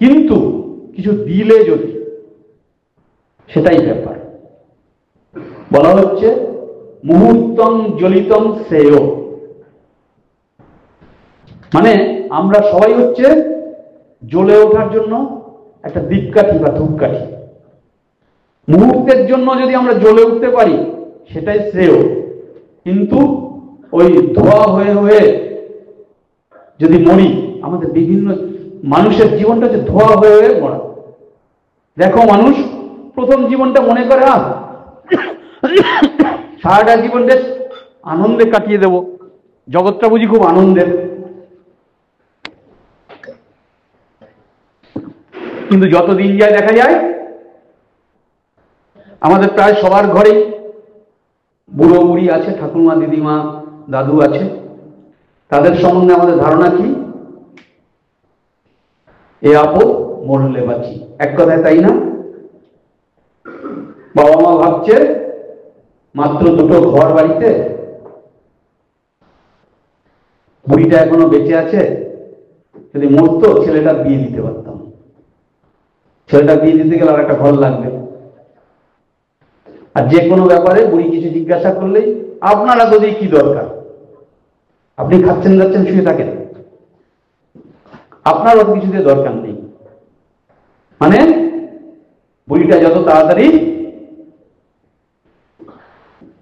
কিন্তু কিছু দিলে যদি, সেটাই ব্যাপার। বলা হচ্ছে মুহূর্তং জ্বলিতং শ্রেয়। মানে আমরা সবাই হচ্ছে জ্বলে ওঠার জন্য একটা দীপকাঠি বা ধূপকাঠি। মুহূর্তের জন্য যদি আমরা জ্বলে উঠতে পারি সেটাই শ্রেয়, কিন্তু ওই ধোয়া হয়ে হয়ে যদি মরি, আমাদের বিভিন্ন মানুষের জীবনটা হচ্ছে ধোয়া হয়ে হয়ে মরা। দেখো মানুষ প্রথম জীবনটা মনে করে সারাটা জীবন বেশ আনন্দে কাটিয়ে দেব, জগৎটা বুঝি খুব আনন্দের। কিন্তু যত দিন যায় দেখা যায় আমাদের প্রায় সবার ঘরেই বুড়ো বুড়ি আছে, ঠাকুমা দিদিমা দাদু আছে। তাদের সম্বন্ধে আমাদের ধারণা কি? এ আপদ মরলে বাঁচি, এক কথায় তাই না? বাবা মা ভাবছে মাত্র 2টো ঘর বাড়িতে, বুড়িটা এখনো বেঁচে আছে, যদি মরতো ছেলেটা বিয়ে দিতে পারতাম। ছেলেটা বিয়ে দিতে গেলে আর একটা ঘর লাগবে। আর যে কোনো ব্যাপারে বুড়ি কিছু জিজ্ঞাসা করলেই আপনারা যদি কি দরকার, আপনি খাচ্ছেন যাচ্ছেন শুয়ে থাকেন, আপনার অত কিছুতে দরকার নেই। মানে বুড়িটা যত তাড়াতাড়ি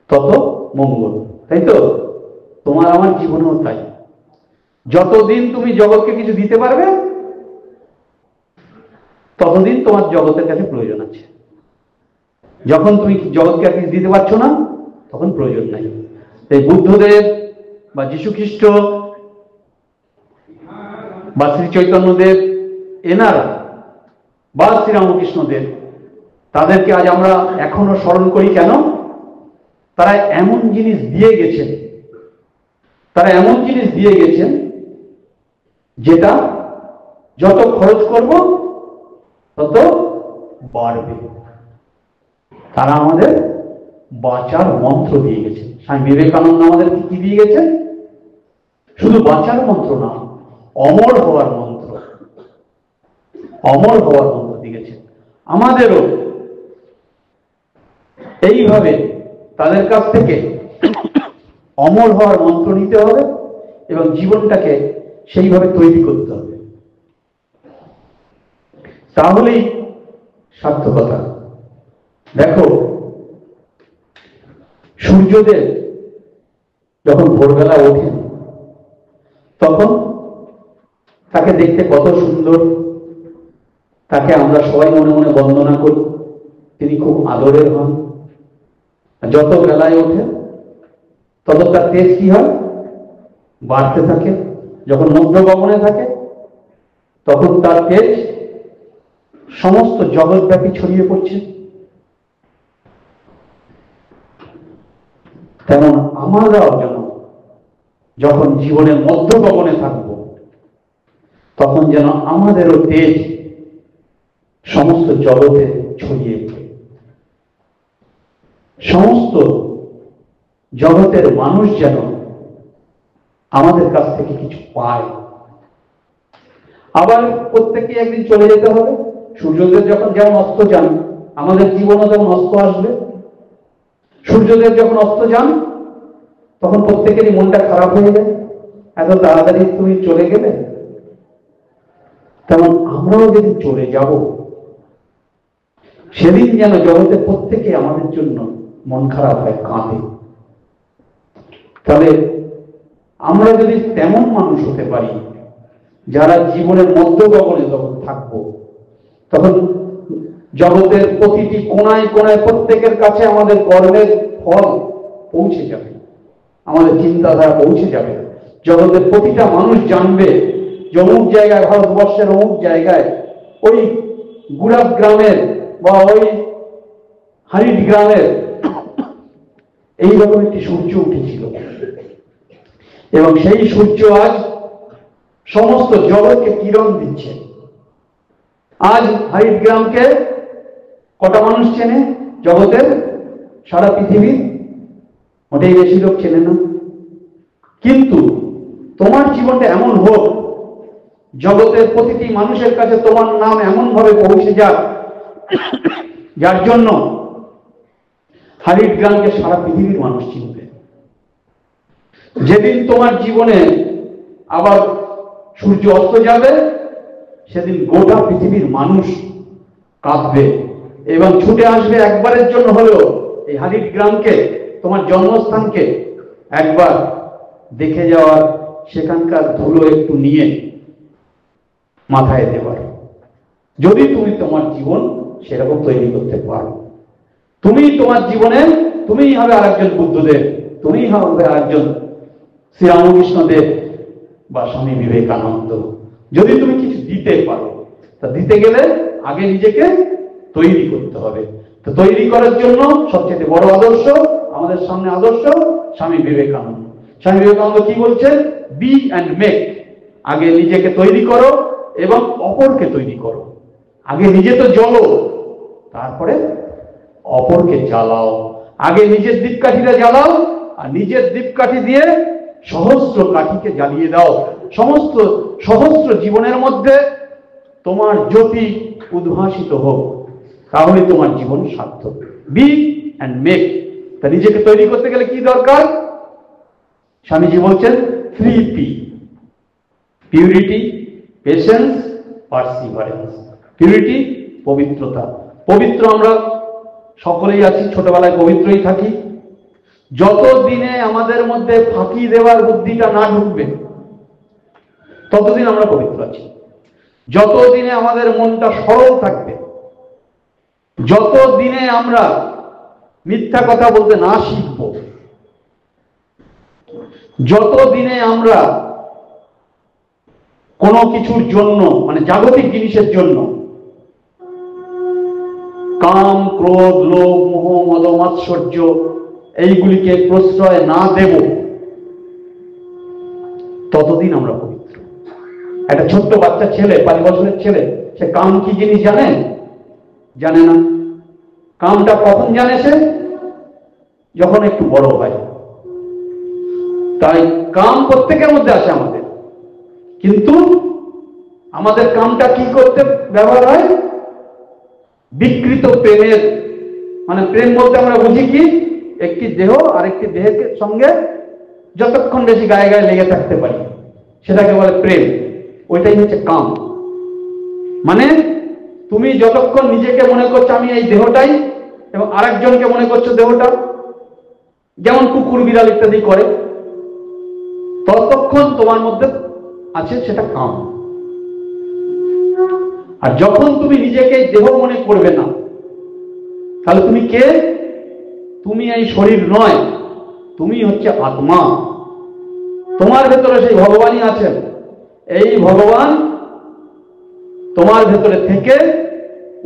তত মঙ্গল, তাই তো? তোমার আমার জীবনেও তাই। যতদিন তুমি জগৎকে কিছু দিতে পারবে ততদিন তোমার জগতের কাছে প্রয়োজন আছে। যখন তুমি জগৎকে আর কিছু দিতে পারছো না তখন প্রয়োজন নাই। এই বুদ্ধদেব বা যীশু খ্রিস্ট বা শ্রী চৈতন্যদেব, এনারা বা শ্রীরামকৃষ্ণদেব, তাদেরকে আজ আমরা এখনো স্মরণ করি কেন? তারা এমন জিনিস দিয়ে গেছেন, তারা এমন জিনিস দিয়ে গেছেন যেটা যত খরচ করব তত বাড়বে। তারা আমাদের বাঁচার মন্ত্র দিয়ে গেছে। স্বামী বিবেকানন্দ আমাদের কি দিয়ে গেছেন? শুধু বাঁচার মন্ত্র না, অমর হওয়ার মন্ত্র, অমর হওয়ার মন্ত্র দিয়ে গেছেন। আমাদেরও এইভাবে তাদের কাছ থেকে অমর হওয়ার মন্ত্র নিতে হবে এবং জীবনটাকে সেইভাবে তৈরি করতে হবে, তাহলেই সার্থকতা। দেখো, সূর্যদেব যখন ভোরবেলা ওঠেন তখন তাকে দেখতে কত সুন্দর, তাকে আমরা সবাই মনে মনে বন্দনা করি, তিনি খুব আদরের হন। যত বেলায় ওঠে তত তার তেজ কি হয়? বাড়তে থাকে। যখন মধ্য গগনে থাকে তখন তার তেজ সমস্ত জগৎব্যাপী ছড়িয়ে পড়ছে। তেমন আমরাও যেন যখন জীবনের মধ্যগগনে থাকব, তখন যেন আমাদেরও তেজ সমস্ত জগতে ছড়িয়ে পড়ে, সমস্ত জগতের মানুষ যেন আমাদের কাছ থেকে কিছু পায়। আবার প্রত্যেকে একদিন চলে যেতে হবে। সূর্যদেব যখন যেমন অস্ত যান, আমাদের জীবনও যেমন অস্ত আসবে। সূর্যদেব যখন অস্ত যান, তখন প্রত্যেকেরই মনটা খারাপ হয়ে যায়, এত তাড়াতাড়ি তুমি চলে গেলে। তেমন আমরাও যদি চলে যাব, সেদিন যেন জগতে প্রত্যেকে আমাদের জন্য মন খারাপ হয়, কাঁদে। তাহলে আমরা যদি তেমন মানুষ হতে পারি, যারা জীবনের মধ্যগগনে যখন থাকবো, তখন জগতের প্রতিটি কোণায় কোণায় প্রত্যেকের কাছে আমাদের কর্মের ফল পৌঁছে যাবে, আমাদের চিন্তাধারা পৌঁছে যাবে। জগতের প্রতিটা মানুষ জানবে যে অমুক জায়গায়, ভারতবর্ষের অমুক জায়গায়, ওই গুড়াব গ্রামের বা ওই হারিট গ্রামের এইরকম একটি সূর্য উঠেছিল, এবং সেই সূর্য আজ সমস্ত জগৎকে কিরণ দিচ্ছে। আজ হারিট গ্রামকে কটা মানুষ চেনে জগতের? সারা পৃথিবীর মোটেই বেশি লোক চেনে না। কিন্তু তোমার জীবনটা এমন হোক, জগতের প্রতিটি মানুষের কাছে তোমার নাম এমন ভাবে পৌঁছে যাক, যার জন্য হারিট গ্রামকে সারা পৃথিবীর মানুষ চিনবে। যেদিন তোমার জীবনে আবার সূর্য অস্ত যাবে, সেদিন গোটা পৃথিবীর মানুষ কাঁদবে এবং ছুটে আসবে একবারের জন্য হলেও এই হারিট গ্রামকে, তোমার জন্মস্থানকে একবার দেখে যাওয়ার, সেখানকার ধুলো একটু নিয়ে মাথায় দেওয়ার। যদি তুমি তোমার জীবন সেরকম তৈরি করতে পারো, তুমি তোমার জীবনে তুমিই হবে আরেকজন বুদ্ধদেব, তুমিই হবে আরেকজন শ্রীরামকৃষ্ণদেব বা স্বামী বিবেকানন্দ। যদি তুমি কিছু দিতে পারো, তা দিতে গেলে আগে নিজেকে তৈরি করতে হবে। তো তৈরি করার জন্য সবচেয়ে বড় আদর্শ, আমাদের সামনে আদর্শ স্বামী বিবেকানন্দ। স্বামী বিবেকানন্দ কি বলছেন? Be and make. আগে নিজেকে তৈরি করো এবং অপরকে তৈরি করো। আগে নিজে তো জ্বলো, তারপরে অপরকে জ্বালাও। আগে নিজের দীপকাঠিটা জ্বালাও, আর নিজের দীপকাঠি দিয়ে সহস্র কাঠিকে জ্বালিয়ে দাও। সমস্ত সহস্র জীবনের মধ্যে তোমার জ্যোতি উদ্ভাসিত হোক, তাহলে তোমার জীবন সার্থক। Be and make. তা নিজেকে তৈরি করতে গেলে কি দরকার? স্বামীজি বলছেন 3P: purity, patience, perseverance. Purity, পবিত্রতা। পবিত্র আমরা সকলেই আছি, ছোটবেলায় পবিত্রই থাকি। যত দিনে আমাদের মধ্যে ফাঁকি দেওয়ার বুদ্ধিটা না ঢুকবে, ততদিন আমরা পবিত্র আছি। যত দিনে আমাদের মনটা সরল থাকবে, যত দিনে আমরা মিথ্যা কথা বলতে না শিখব, যত দিনে আমরা কোনো কিছুর জন্য, মানে জাগতিক জিনিসের জন্য কাম, ক্রোধ, লোভ, মোহ, মদ, মাৎসর্য এইগুলিকে প্রশ্রয় না দেব, ততদিন আমরা পবিত্র। একটা ছোট্ট বাচ্চা ছেলে, 5 বছরের ছেলে, সে কাম কি জিনিস জানে? জানে না। কামটা কখন জানে সে? যখন একটু বড় হয়। তাই কাম প্রত্যেকের মধ্যে আছে আমাদের, কিন্তু আমাদের কামটা কি করতে ব্যবহার হয়? বিকৃত প্রেমের, মানে প্রেম বলতে আমরা বুঝি কি? একটি দেহ আর একটি দেহের সঙ্গে যতক্ষণ বেশি গায়ে গায়ে লেগে থাকতে পারি, সেটাকে বলে প্রেম। ওইটাই হচ্ছে কাম। মানে তুমি যতক্ষণ নিজেকে মনে করছো আমি এই দেহটাই, এবং আরেকজনকে মনে করছো দেহটা, যেমন কুকুর বিড়াল ইত্যাদি করে, ততক্ষণ তোমার মধ্যে আছে সেটা কাম। আর যখন তুমি নিজেকে দেহ মনে করবে না, তাহলে তুমি কে? তুমি এই শরীর নয়, তুমি হচ্ছে আত্মা। তোমার ভেতরে সেই ভগবানই আছেন। এই ভগবান তোমার ভেতরে থেকে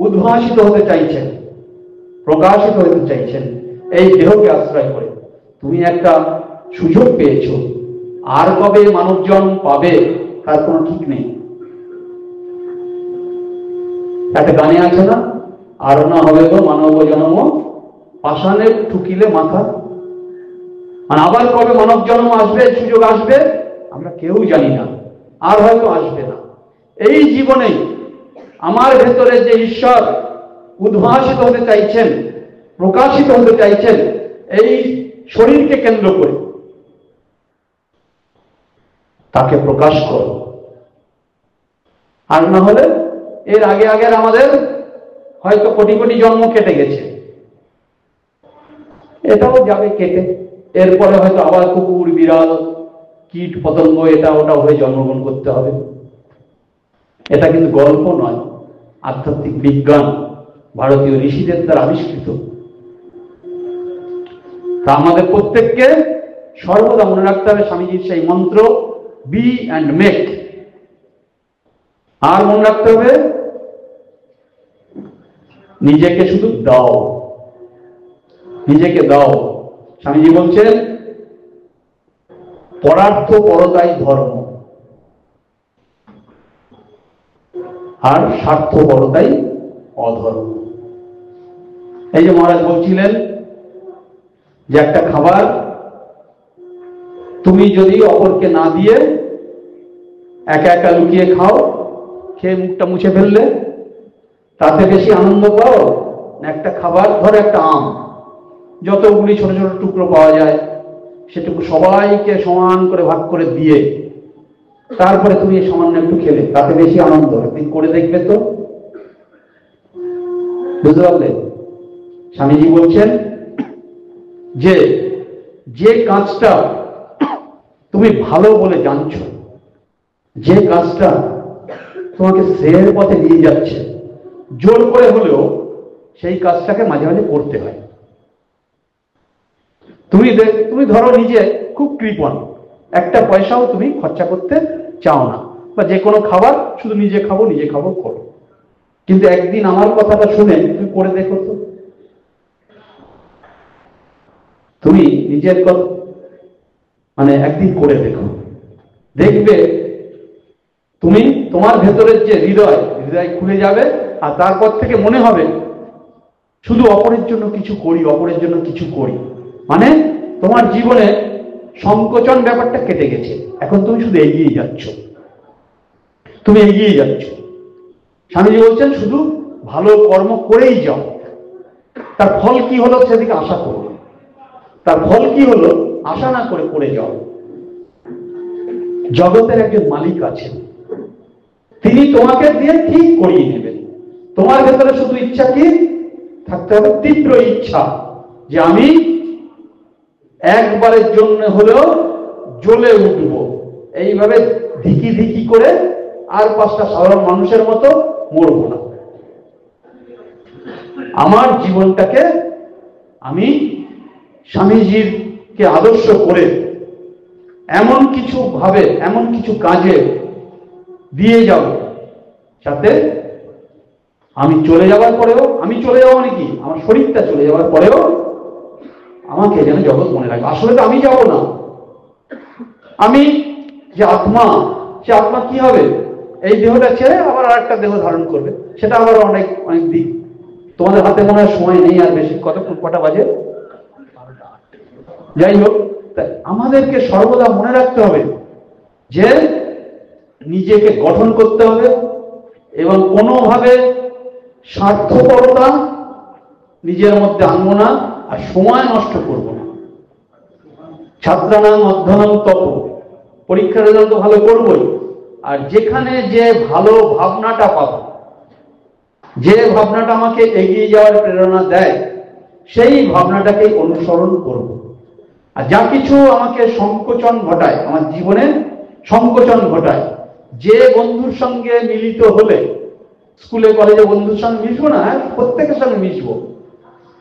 উদ্ভাসিত হতে চাইছেন, প্রকাশিত হতে চাইছেন এই দেহকে আশ্রয় করে। তুমি একটা সুযোগ পেয়েছ, আর কবে মানব জন্ম পাবে তার কোনো ঠিক নেই। একটা গানে আছে না, আর না হবে তো মানব জন্ম পাষাণে ঠুকিলে মাথা। মানে আবার কবে মানব জন্ম আসবে, সুযোগ আসবে, আমরা কেউ জানি না, আর হয়তো আসবে না। এই জীবনেই আমার ভেতরে যে ঈশ্বর উদ্ভাসিত হতে চাইছেন, প্রকাশিত হতে চাইছেন, এই শরীরকে কেন্দ্র করে তাকে প্রকাশ করো। আর না হলে এর আগে আগে আমাদের হয়তো কোটি কোটি জন্ম কেটে গেছে, এটাও যাবে কেটে। এরপরে হয়তো আবার কুকুর, বিড়াল, কীট পতঙ্গ, এটা ওটা হয়ে জন্মগ্রহণ করতে হবে। এটা কিন্তু গল্প নয়, আধ্যাত্মিক বিজ্ঞান, ভারতীয় ঋষিদের দ্বারা আবিষ্কৃত। তা আমাদের প্রত্যেককে সর্বদা মনে রাখতে হবে স্বামীজির সেই মন্ত্র, বি অ্যান্ড মেক। আর মনে রাখতে হবে নিজেকে শুধু দাও, নিজেকে দাও। স্বামীজি বলছেন পরার্থ পরতাই ধর্ম, আর স্বার্থ পরতাই অধর্ম। এই যে মহারাজ বলছিলেন যে একটা খাবার তুমি যদি অপরকে না দিয়ে একা একা লুকিয়ে খাও, খেয়ে মুখটা মুছে ফেললে, তাতে বেশি আনন্দ পাও না একটা খাবার, ধর একটা আম, যতগুলি ছোট ছোট টুকরো পাওয়া যায় সেটুকু সবাইকে সমান করে ভাগ করে দিয়ে তারপরে তুমি সামান্য একটু খেলে, তাতে বেশি আনন্দ। একদিন করে দেখবে তো, বুঝতে পারলে? স্বামীজি বলছেন যে যে কাজটা তুমি ভালো বলে জানছো, যে কাজটা তোমাকে শ্রেয়ের পথে নিয়ে যাচ্ছে, জোর করে হলেও সেই কাজটাকে মাঝে মাঝে করতে হয়। তুমি ধরো নিজে খুব কৃপণ, একটা পয়সাও তুমি খরচা করতে চাও না, বা যে কোনো খাবার শুধু নিজে খাবো করো, কিন্তু একদিন আমার কথাটা শুনে তুমি করে দেখো তো। তুমি নিজের কথা মানে একদিন করে দেখো, দেখবে তুমি তোমার ভেতরের যে হৃদয় খুলে যাবে, আর তারপর থেকে মনে হবে শুধু অপরের জন্য কিছু করি, অপরের জন্য কিছু করি। মানে তোমার জীবনে সংকোচন ব্যাপারটা কেটে গেছে, এখন তুমি শুধু এগিয়ে যাচ্ছ, তুমি এগিয়ে যাচ্ছ। স্বামীজি বলছেন শুধু ভালো কর্ম করেই যাও, তার ফল কি হলো সেদিকে আশা করো, তার ফল কি হলো আশা না করে করে যাও। জগতের একজন মালিক আছেন, তিনি তোমাকে দিয়ে ঠিক করিয়ে নেবেন। তোমার ভেতরে শুধু ইচ্ছা কি থাকতে হবে, তীব্র ইচ্ছা যে আমি একবারের জন্য হলেও জ্বলে উঠবো, এইভাবে ধিকি ধিকি করে আর 5টা সাধারণ মানুষের মতো মরব না। আমার জীবনটাকে আমি স্বামীজির কে আদর্শ করে এমন কিছু ভাবে, এমন কিছু কাজে দিয়ে যাব যাতে আমি চলে যাওয়ার পরেও, আমি চলে যাবো মানে কি, আমার শরীরটা চলে যাওয়ার পরেও আমাকে যেন জগৎ মনে রাখবে। আসলে তো আমি যাব না, আমি যে আত্মা, সে আত্মা কি হবে, এই দেহটা ছেড়ে আবার আর একটা দেহ ধারণ করবে, সেটা আবার অনেক অনেক দিক। তোমাদের হাতে মনে হয় সময় নেই আর বেশি, কটা বাজে? যাই হোক, আমাদেরকে সর্বদা মনে রাখতে হবে যে নিজেকে গঠন করতে হবে, এবং কোনোভাবে স্বার্থপরতা নিজের মধ্যে আনবো না, আর সময় নষ্ট করব না। ছাত্রানাং অধ্যয়নং তপ, পরীক্ষার রেজাল্ট তো ভালো করবই, আর যেখানে যে ভালো ভাবনাটা পাবো, যে ভাবনাটা আমাকে এগিয়ে যাওয়ার প্রেরণা দেয়, সেই ভাবনাটাকেই অনুসরণ করব। আর যা কিছু আমাকে সংকোচন ঘটায়, আমার জীবনে সংকোচন ঘটায়, যে বন্ধুর সঙ্গে মিলিত হলে, স্কুলে কলেজে বন্ধুর সঙ্গে মিশবো না, প্রত্যেকের সঙ্গে মিশবো,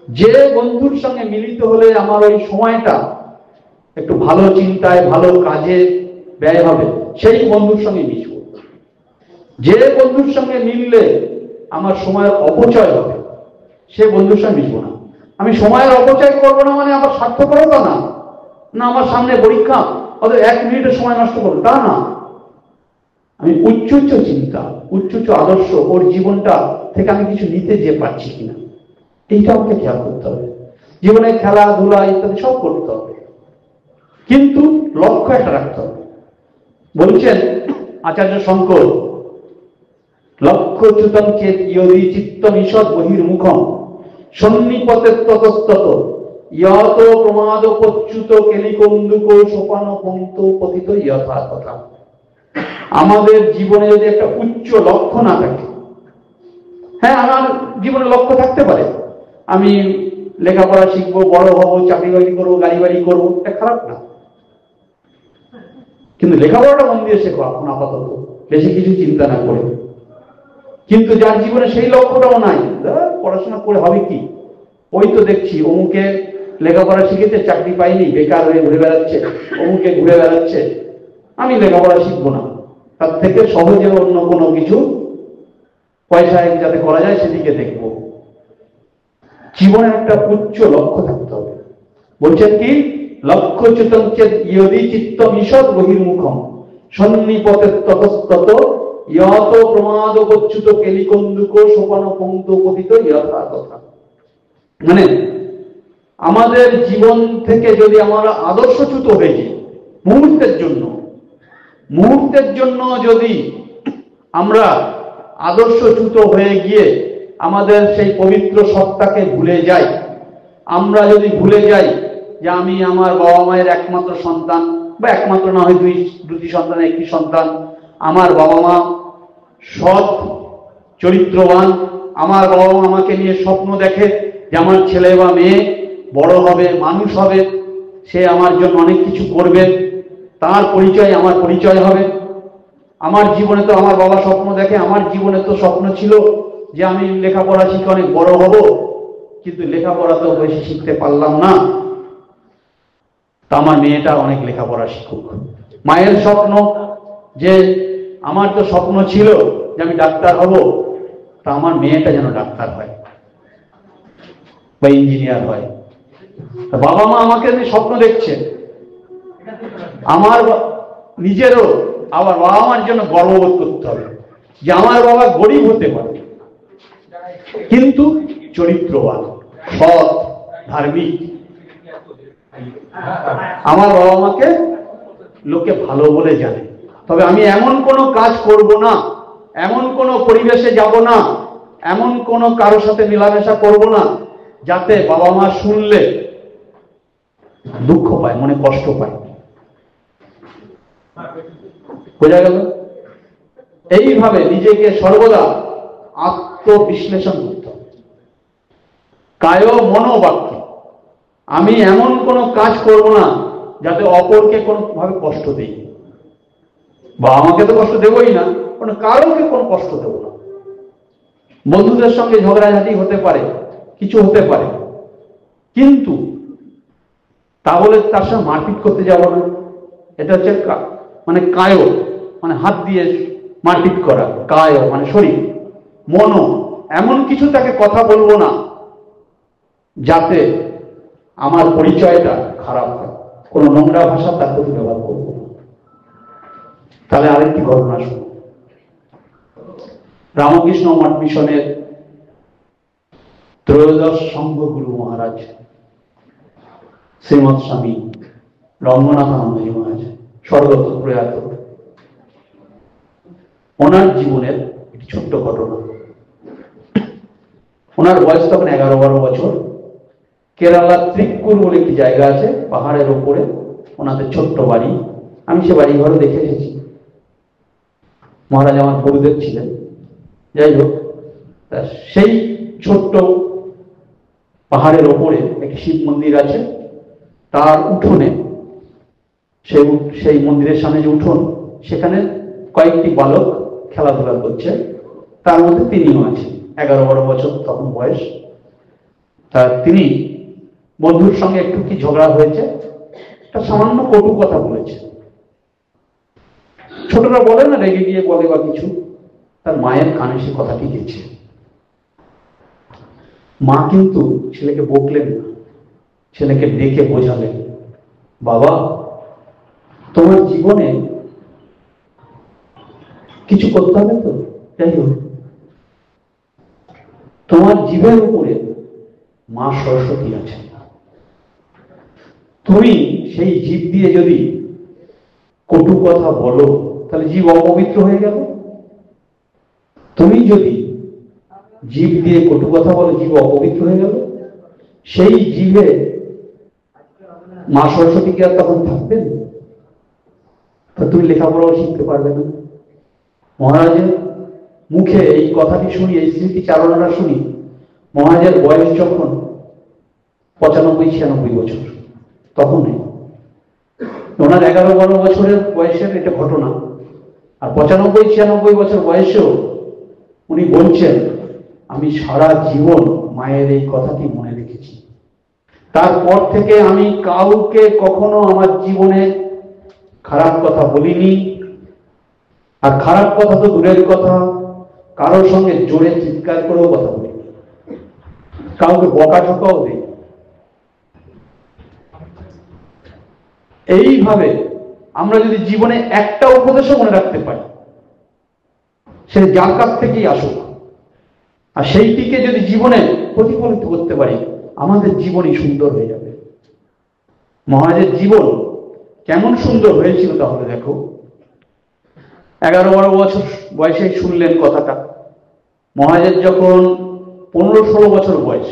যে বন্ধুর সঙ্গে মিলিত হলে আমার ওই সময়টা একটু ভালো চিন্তায়, ভালো কাজে ব্যয় হবে, সেই বন্ধুর সঙ্গে মিশবো। যে বন্ধুর সঙ্গে মিললে আমার সময়ের অপচয় হবে সে বন্ধুর সঙ্গে মিশবো না। আমি সময়ের অপচয় করবো না মানে আমার স্বার্থপরতা না, না আমার সামনে পরীক্ষা অত 1 মিনিটের সময় নষ্ট করবো তা না। আমি উচ্চ উচ্চ চিন্তা, উচ্চ উচ্চ আদর্শ, ওর জীবনটা থেকে আমি কিছু নিতে যে পারছি কিনা এইটা আমাকে খেয়াল করতে হবে। জীবনে খেলাধুলা ইত্যাদি সব করতে হবে, কিন্তু লক্ষ্য একটা রাখতে হবে। বলছেন আচার্য শঙ্কর, লক্ষ্যচ্যুতম চেত ইয়দি চিত্তম ঈষৎ বহির্মুখম সন্নিপতের ততস্তত ইয়ত প্রমাদপচ্যুত কেলিকন্দুক সোপান পঙ্ক্ত পতিত যথা তথা। আমাদের জীবনে যদি একটা উচ্চ লক্ষ্য না থাকে, হ্যাঁ আমার জীবনে লক্ষ্য থাকতে পারে আমি লেখাপড়া শিখবো, বড় হবো, চাকরি বাকরি করবো, গাড়ি বাড়ি করবো, এটা খারাপ না, কিন্তু লেখাপড়াটা মন দিয়ে শেখো এখন আপাতত, বেশি কিছু চিন্তা না করে। কিন্তু যার জীবনে সেই লক্ষ্যটাও নাই, পড়াশোনা করে হবে কি, ওই তো দেখছি অমুকে লেখাপড়া শিখেছে চাকরি পাইনি, বেকার হয়ে ঘুরে বেড়াচ্ছে, অমুকে ঘুরে বেড়াচ্ছে, আমি লেখাপড়া শিখবো না, তার থেকে সহজে অন্য কোনো কিছু পয়সায় যাতে করা যায় সেদিকে দেখবো। জীবনে একটা উচ্চ লক্ষ্য থাকতে হবে। বলছেন কি, লক্ষ্যচ্যুতম চেত ইয়দি চিত্তম ঈষৎ বহির্মুখম সন্নিপতের ততস্তত ইয়ত প্রমাদপচ্যুত কেলিকন্দুক সোপান পঙ্ক্ত পতিত যথা তথা। মানে আমাদের জীবন থেকে যদি আমরা আদর্শচ্যুত হয়ে যাই মুহূর্তের জন্য যদি আমরা আদর্শচ্যুত হয়ে গিয়ে আমাদের সেই পবিত্র সত্তাকে ভুলে যাই, আমরা যদি ভুলে যাই যে আমি আমার বাবা মায়ের একমাত্র সন্তান, বা একমাত্র না হয় দুটি সন্তান, একটি সন্তান, আমার বাবা মা সৎ চরিত্রবান, আমার বাবা মা আমাকে নিয়ে স্বপ্ন দেখে যে আমার ছেলে বা মেয়ে বড় হবে, মানুষ হবে, সে আমার জন্য অনেক কিছু করবে, তার পরিচয় আমার পরিচয় হবে। আমার জীবনে তো আমার বাবা স্বপ্ন দেখে, আমার জীবনে তো স্বপ্ন ছিল যে আমি লেখাপড়া শিখে অনেক বড় হব, কিন্তু লেখাপড়া তো বেশি শিখতে পারলাম না, তা আমার মেয়েটা অনেক লেখাপড়া শিখুক। মায়ের স্বপ্ন যে আমার তো স্বপ্ন ছিল যে আমি ডাক্তার হব, তা আমার মেয়েটা যেন ডাক্তার হয় বা ইঞ্জিনিয়ার হয়। বাবা মা আমাকে স্বপ্ন দেখছে, আমার নিজেরও আবার বাবা মার জন্য গর্ববোধ করতে হবে যে আমার বাবা গরিব হতে পারে কিন্তু চরিত্রবান, সৎ, ধার্মিক। আমার বাবা মাকে লোকে ভালো বলে জানে। তবে আমি এমন কোনো কাজ করব না, এমন কোনো পরিবেশে যাব না, এমন কোনো কারোর সাথে মেলামেশা করব না যাতে বাবা মা শুনলে দুঃখ পায়, মনে কষ্ট পায়। বোঝা গেল? এইভাবে নিজেকে সর্বদা আত্মবিশ্লেষণ করতে হবে, কায় মনোবাক্যে। আমি এমন কোনো কাজ করব না যাতে অপরকে কোনো ভাবে কষ্ট দেই, বা আমাকে তো কষ্ট দেবই না, কোনো কারোকে কোনো কষ্ট দেব না। বন্ধুদের সঙ্গে ঝগড়াঝাটি হতে পারে, কিছু হতে পারে, কিন্তু তাহলে তার সঙ্গে মারপিট করতে যাব না। এটা হচ্ছে মানে কায়, মানে হাত দিয়ে মারপিট করা, কায় মানে শরীর, মন এমন কিছু তাকে কথা বলবো না যাতে আমার পরিচয়টা খারাপ হয়, কোনো নোংরা ভাষা তার প্রতি ব্যবহার করবো না। তাহলে আরেকটি ঘটনা শুনুন। রামকৃষ্ণ মঠ মিশনের ত্রয়োদশ সংঘগুরু মহারাজ শ্রীমৎ স্বামী রঙ্গনাথানন্দজি মহারাজ স্বর্গত প্রয়াত, ওনার জীবনের একটি ছোট্ট ঘটনা। ওনার বয়স তখন 11-12 বছর। কেরালা ত্রিক্কুর বলে একটি জায়গা আছে, পাহাড়ের ওপরে ওনাদের ছোট্ট বাড়ি। আমি সে বাড়ি ঘরে দেখে এসেছি। মহারাজ আমার গুরুদেব ছিলেন। যাই হোক, সেই ছোট্ট পাহাড়ের ওপরে একটি শিব মন্দির আছে। তার উঠোনে, সেই মন্দিরের সামনে যে উঠোন, সেখানে কয়েকটি বালক খেলাধুলা করছে, তার মধ্যে তিনিও আছে। 11-12 বছর তখন বয়স। তা তিনি বন্ধুর সঙ্গে একটু কি ঝগড়া হয়েছে, একটা সামান্য কটু কথা বলেছে। ছোটরা বলে না, রেগে গিয়ে বলে বা কিছু, তার মায়ের কানে সে কথাটি গেছে। মা কিন্তু ছেলেকে বকলেন না, ছেলেকে ডেকে বোঝালেন, বাবা তোমার জীবনে কিছু করতে হবে তো, যাই হোক তোমার জীবের উপরে মা সরস্বতী আছে, তুমি সেই জীব দিয়ে যদি কটু কথা বলো তাহলে জীব অপবিত্র হয়ে গেল। তুমি যদি জীব দিয়ে কটু কথা বলো, জীব অপবিত্র হয়ে গেল। সেই জীবে মা সরস্বতী কি আর তখন থাকবেন? তা তুমি লেখাপড়াও শিখতে পারবে না। মহারাজের মুখে এই কথাটি শুনি, এই স্মৃতি চারণাটা শুনি, মহারাজের বয়স যখন 95-96 বছর, তখনই ওনার 11-12 বছরের বয়সের এটা ঘটনা। আর 95-96 বছর বয়সেও উনি বলছেন, আমি সারা জীবন মায়ের এই কথাটি মনে রেখেছি। তারপর থেকে আমি কাউকে কখনো আমার জীবনে খারাপ কথা বলিনি। আর খারাপ কথা তো দূরের কথা, কারোর সঙ্গে জোরে চিৎকার করেও কথা বলিনি, কাউকে বকাঝকাও দেই। এইভাবে আমরা যদি জীবনে একটা উপদেশও মনে রাখতে পারি, সে যার কাছ থেকেই আসুক, আর সেইটিকে যদি জীবনে প্রতিফলিত করতে পারি, আমাদের জীবনই সুন্দর হয়ে যাবে। মহারাজের জীবন কেমন সুন্দর হয়েছিল তাহলে দেখো। 11-12 বছর বয়সে শুনলেন কথাটা। মহারাজের যখন 15-16 বছর বয়স,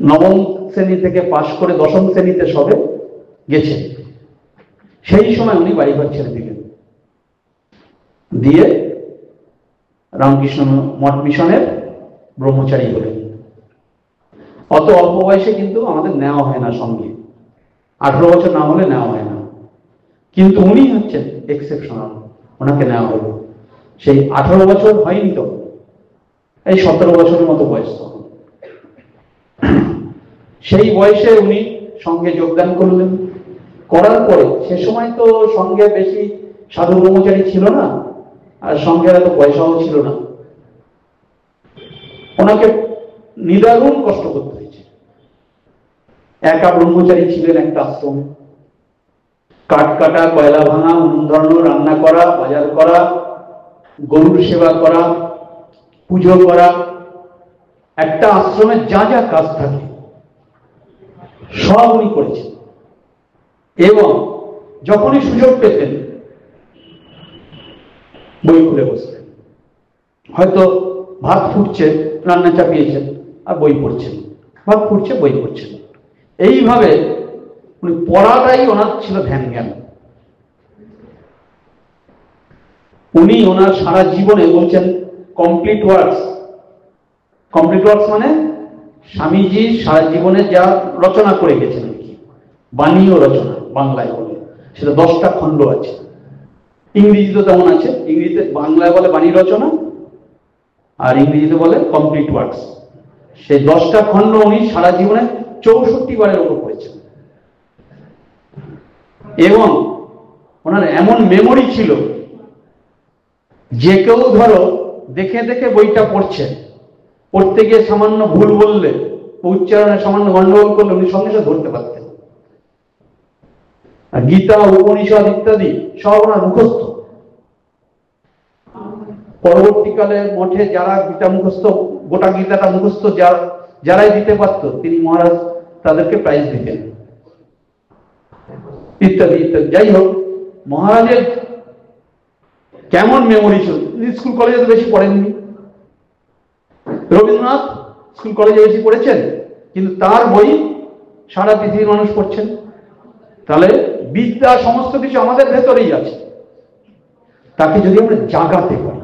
নবম শ্রেণী থেকে পাশ করে 10ম শ্রেণীতে সবে গেছেন, সেই সময় উনি বাড়িঘর ছেড়ে দিলেন, দিয়ে রামকৃষ্ণ মঠ মিশনের ব্রহ্মচারী হলেন। অত অল্প বয়সে কিন্তু আমাদের নেওয়া হয় না সঙ্গে, 18 বছর না হলে নেওয়া হয় না, কিন্তু উনি হচ্ছেন এক্সেপশনাল, ওনাকে নেওয়া হলো। সেই 18 বছর হয়নি তো, এই 17 বছরের মতো বয়স তখন। সেই বয়সে উনি সঙ্গে যোগদান করলেন। করার পরে সে সময় তো সঙ্গে বেশি সাধু ব্রহ্মচারী ছিল না, আর সঙ্গে এত পয়সাও ছিল না, ওনাকে নিদারুণ কষ্ট করতে হয়েছে। একা ব্রহ্মচারী ছিলেন একটা আশ্রমে, কাঠ কাটা, কয়লা ভাঙা, উনুন ধরানো, রান্না করা, বাজার করা, গরুর সেবা করা, পুজো করা, একটা আশ্রমের যা যা কাজ থাকে সব উনি করেছেন। এবং যখনই সুযোগ পেতেন বই খুলে বসতেন, হয়তো ভাত ফুটছে, রান্না চাপিয়েছেন আর বই পড়ছেন, ভাত ফুটছে বই পড়ছেন। এইভাবে উনি পড়াটাই ওনার ছিল ধ্যান জ্ঞান। উনি ওনার সারা জীবনে বলছেন কমপ্লিট ওয়ার্কস। কমপ্লিট ওয়ার্কস মানে স্বামীজি সারা জীবনে যা রচনা করে গেছেন আর কি, বাণীয় রচনা বাংলায় বলে, সেটা 10টা খণ্ড আছে। ইংরেজিতে তেমন আছে, ইংরেজিতে, বাংলায় বলে বাণী রচনা, আর ইংরেজিতে বলে কমপ্লিট ওয়ার্কস। সেই 10টা খণ্ড উনি সারা জীবনে 64 বারের উপর পড়েছেন। এবং ওনার এমন মেমোরি ছিল, যে কেউ ধরো দেখে দেখে বইটা পড়ছে, পড়তে গিয়ে সামান্য ভুল বললে, উচ্চারণে সামান্য গন্ডগোল করলে উনি সঙ্গে সঙ্গে ধরতে পারতেন। গীতা, উপনিষদ ইত্যাদি সব ওনার মুখস্থ। পরবর্তীকালে মঠে যারা গীতা মুখস্থ, গোটা গীতাটা মুখস্থ যারাই দিতে পারত, তিনি মহারাজ তাদেরকে প্রাইজ দিতেন, ইত্যাদি ইত্যাদি। যাই হোক, মহারাজের কেমন মেমোরি ছিল। স্কুল কলেজে তো বেশি পড়েননি, রবীন্দ্রনাথ স্কুল কলেজে বেশি পড়েছেন, কিন্তু তার বই সারা পৃথিবীর মানুষ পড়ছেন। তাহলে বিদ্যা সমস্ত কিছু আমাদের ভেতরেই আছে, তাকে যদি আমরা জাগাতে পারি,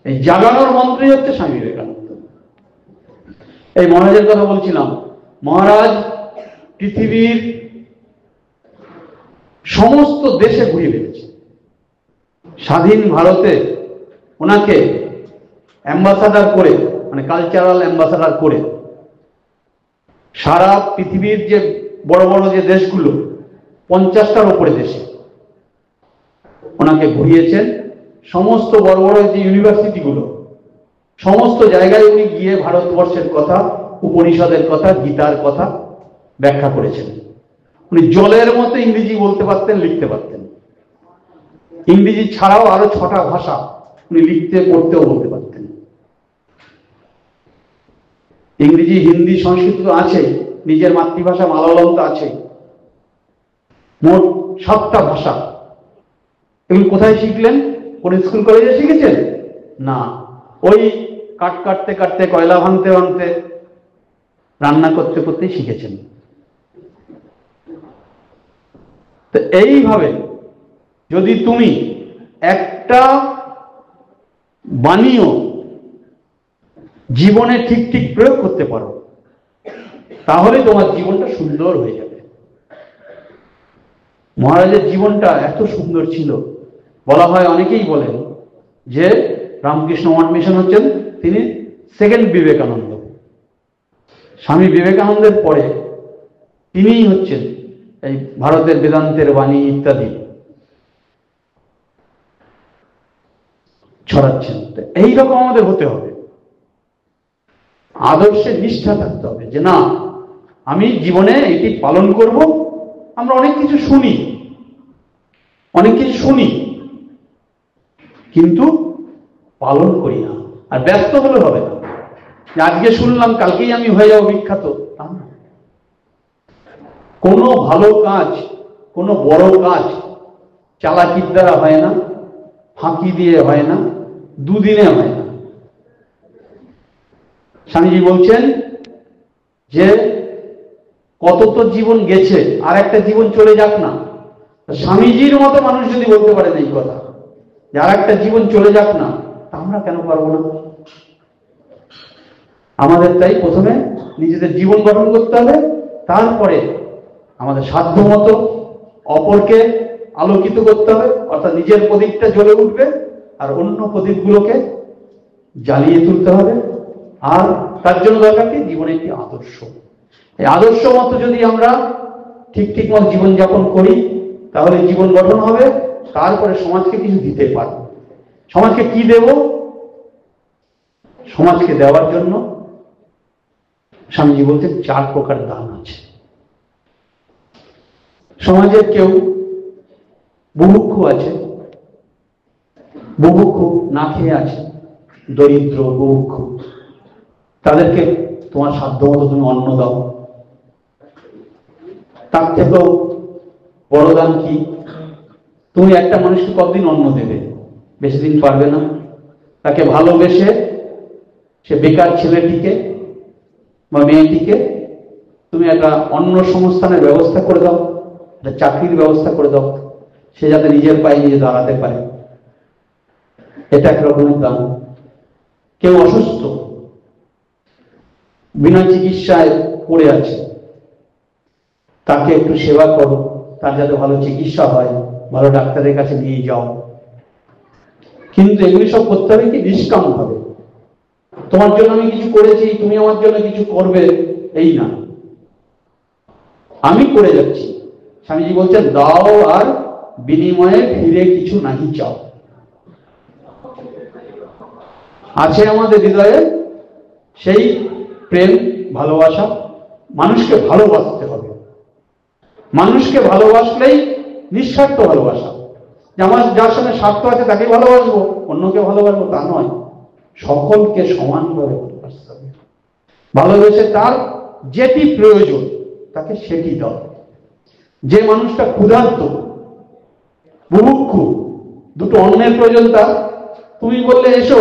এই জাগানোর মন্ত্রই হচ্ছে স্বামী বিবেকানন্দ। এই মহারাজের কথা বলছিলাম। মহারাজ পৃথিবীর সমস্ত দেশে ঘুরে বেড়েছে। স্বাধীন ভারতে ওনাকে অ্যাম্বাসাডার করে, মানে কালচারাল অ্যাম্বাসাডার করে, সারা পৃথিবীর যে বড় বড় যে দেশগুলো, 50টার উপরে দেশে ওনাকে ঘুরিয়েছেন, সমস্ত বড় বড় যে ইউনিভার্সিটিগুলো, সমস্ত জায়গায় উনি গিয়ে ভারতবর্ষের কথা, উপনিষদের কথা, গীতার কথা ব্যাখ্যা করেছেন। উনি জলের মতো ইংরেজি বলতে পারতেন, লিখতে পারতেন। ইংরেজি ছাড়াও আরো 6টা ভাষা উনি লিখতে পড়তেও বলতে পারতেন। ইংরেজি, হিন্দি, সংস্কৃত তো আছে, নিজের মাতৃভাষা মালয়ালম তো আছে, মোট 7টা ভাষা। এগুলো কোথায় শিখলেন? কোন স্কুল কলেজে শিখেছেন? না, ওই কাঠ কাটতে কাটতে, কয়লা ভাঙতে ভাঙতে, রান্না করতে করতেই শিখেছেন। তো এইভাবে যদি তুমি একটা বাণীও জীবনে ঠিক ঠিক প্রয়োগ করতে পারো, তাহলে তোমার জীবনটা সুন্দর হয়ে যাবে। মহারাজের জীবনটা এত সুন্দর ছিল, বলা হয়, অনেকেই বলেন যে রামকৃষ্ণ মঠ মিশন হচ্ছেন তিনি সেকেন্ড বিবেকানন্দ। স্বামী বিবেকানন্দের পরে তিনিই হচ্ছেন এই ভারতের বেদান্তের বাণী ইত্যাদি ছড়াচ্ছেন। তো এইরকম আমাদের হতে হবে, আদর্শে নিষ্ঠা থাকতে হবে যে না, আমি জীবনে এটি পালন করব। আমরা অনেক কিছু শুনি, কিন্তু পালন করি না। আর ব্যস্ত হলে হবে না, আজকে শুনলাম কালকেই আমি হয়ে যাবো বিখ্যাত, তা না। কোনো ভালো কাজ, কোনো বড় কাজ চালাকির দ্বারা হয় না, ফাঁকি দিয়ে হয় না, দুদিনে হয় না। স্বামীজি বলছেন যে কত তো জীবন গেছে, আর একটা জীবন চলে যাক না। স্বামীজির মতো মানুষ যদি বলতে পারেন এই কথা, যে আর একটা জীবন চলে যাক না, তা আমরা কেন পারবো না? আমাদের তাই প্রথমে নিজেদের জীবন গঠন করতে হবে, তারপরে আমাদের সাধ্য মতো অপরকে আলোকিত করতে হবে, অর্থাৎ নিজের প্রদীপটা জ্বলে উঠবে আর অন্য প্রদীপগুলোকে জ্বালিয়ে তুলতে হবে। আর তার জন্য দরকার কি? জীবনে একটি আদর্শ। এই আদর্শ মতো যদি আমরা ঠিক মতো জীবনযাপন করি, তাহলে জীবন গঠন হবে। তারপরে সমাজকে কিছু দিতে পারব। সমাজকে কি দেব? সমাজকে দেওয়ার জন্য স্বামীজি বলতে 4 প্রকার দান আছে। সমাজের কেউ বুভুক্ষু আছে, বুভুক্ষু না খেয়ে আছে, দরিদ্র বুভুক্ষু, তাদেরকে তোমার সাধ্য মতো তুমি অন্ন দাও। তার থেকেও বড় দান কি? তুমি একটা মানুষকে কতদিন অন্ন দেবে? বেশি দিন পারবে না। তাকে ভালোবেসে সে বেকার ছেলেটিকে বা মেয়েটিকে তুমি একটা অন্ন সংস্থানের ব্যবস্থা করে দাও, একটা চাকরির ব্যবস্থা করে দাও, সে যাতে নিজের পায়ে নিজে দাঁড়াতে পারে। এটা এক রকমের দান। কেউ অসুস্থ, বিনা চিকিৎসায় পড়ে আছে, তাকে একটু সেবা করো, তার যাতে ভালো চিকিৎসা হয়, ভালো ডাক্তারের কাছে নিয়ে যাও। কিন্তু এগুলি সব করতে হবে কি? নিষ্কাম ভাবে। তোমার জন্য আমি কিছু করেছি, তুমি আমার জন্য কিছু করবে, এই না, আমি করে যাচ্ছি। স্বামীজি বলছেন, দাও আর বিনিময়ে ফিরে কিছু নাহি চাও। আছে আমাদের হৃদয়ে সেই প্রেম, ভালোবাসা। মানুষকে ভালোবাসতে হবে। মানুষকে ভালোবাসলেই নিঃস্বার্থ ভালোবাসা। যে আমার যার সঙ্গে স্বার্থ আছে তাকে ভালোবাসবো, অন্যকে ভালোবাসবো তা নয়, সকলকে সমানভাবে ভালোবাসতে হবে। ভালোবেসে তার যেটি প্রয়োজন তাকে সেটি দাও। যে মানুষটা ক্ষুধার্ত, বুভুক্ষু, দুটো অন্নের প্রয়োজন তার, তুমি বললে এসো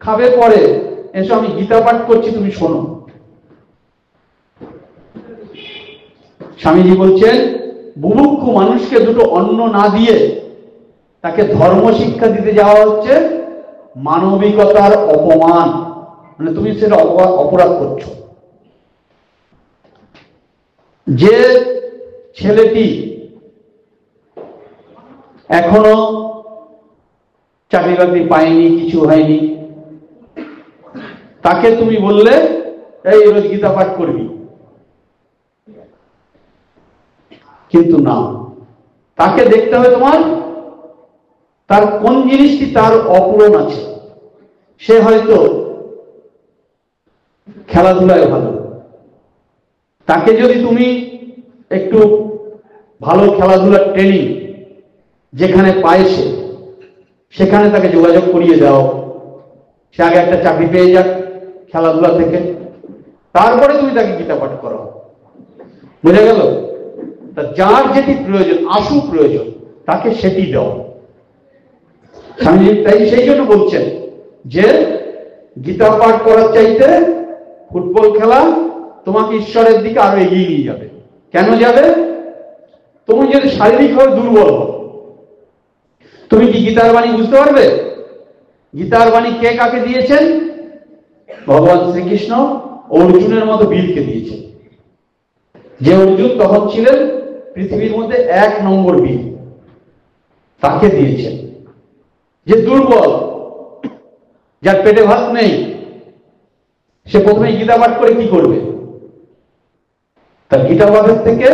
খাবে পরে, এসো আমি গীতা পাঠ করছি তুমি শোনো। স্বামীজি বলছেন, বুভুক্ষু মানুষকে দুটো অন্ন না দিয়ে তাকে ধর্ম শিক্ষা দিতে যাওয়া হচ্ছে মানবিকতার অপমান। মানে তুমি সেটা অপরাধ করছো। যে ছেলেটি এখনো চাকরি বাকরি পায়নি, কিছু হয়নি, তাকে তুমি বললে এই রোজ গীতা পাঠ করবি, কিন্তু না, তাকে দেখতে হবে তোমার তার কোন জিনিসটি তার অপূরণ আছে। সে হয়তো খেলাধুলায় ভালো, তাকে যদি তুমি একটু ভালো খেলাধুলার ট্রেনিং যেখানে পায় সেখানে তাকে যোগাযোগ করিয়ে দাও, সে আগে একটা চাকরি পেয়ে যাক খেলাধুলা থেকে, তারপরে তুমি তাকে গীতা পাঠ করো। বুঝা গেল? তা যার যেটি প্রয়োজন, আশু প্রয়োজন, তাকে সেটি দাও। স্বামীজি তাই সেই জন্য বলছেন যে গীতা পাঠ করার চাইতে ফুটবল খেলা তোমাকে ঈশ্বরের দিকে আরো এগিয়ে নিয়ে যাবে। কেন যাবে? তুমি যদি শারীরিকভাবে দুর্বল হও, তুমি কি গীতার বাণী বুঝতে পারবে? গীতার বাণী কে কাকে দিয়েছেন? ভগবান শ্রীকৃষ্ণ অর্জুনের মতো বীরকে দিয়েছেন। যে অর্জুন তখন ছিলেন পৃথিবীর মধ্যে 1 নম্বর বীর, তাকে দিয়েছেন। যে দুর্বল, যার পেটে ভাত নেই, সে প্রথমে গীতা পাঠ করে কি করবে? তার গীতা পাঠের থেকে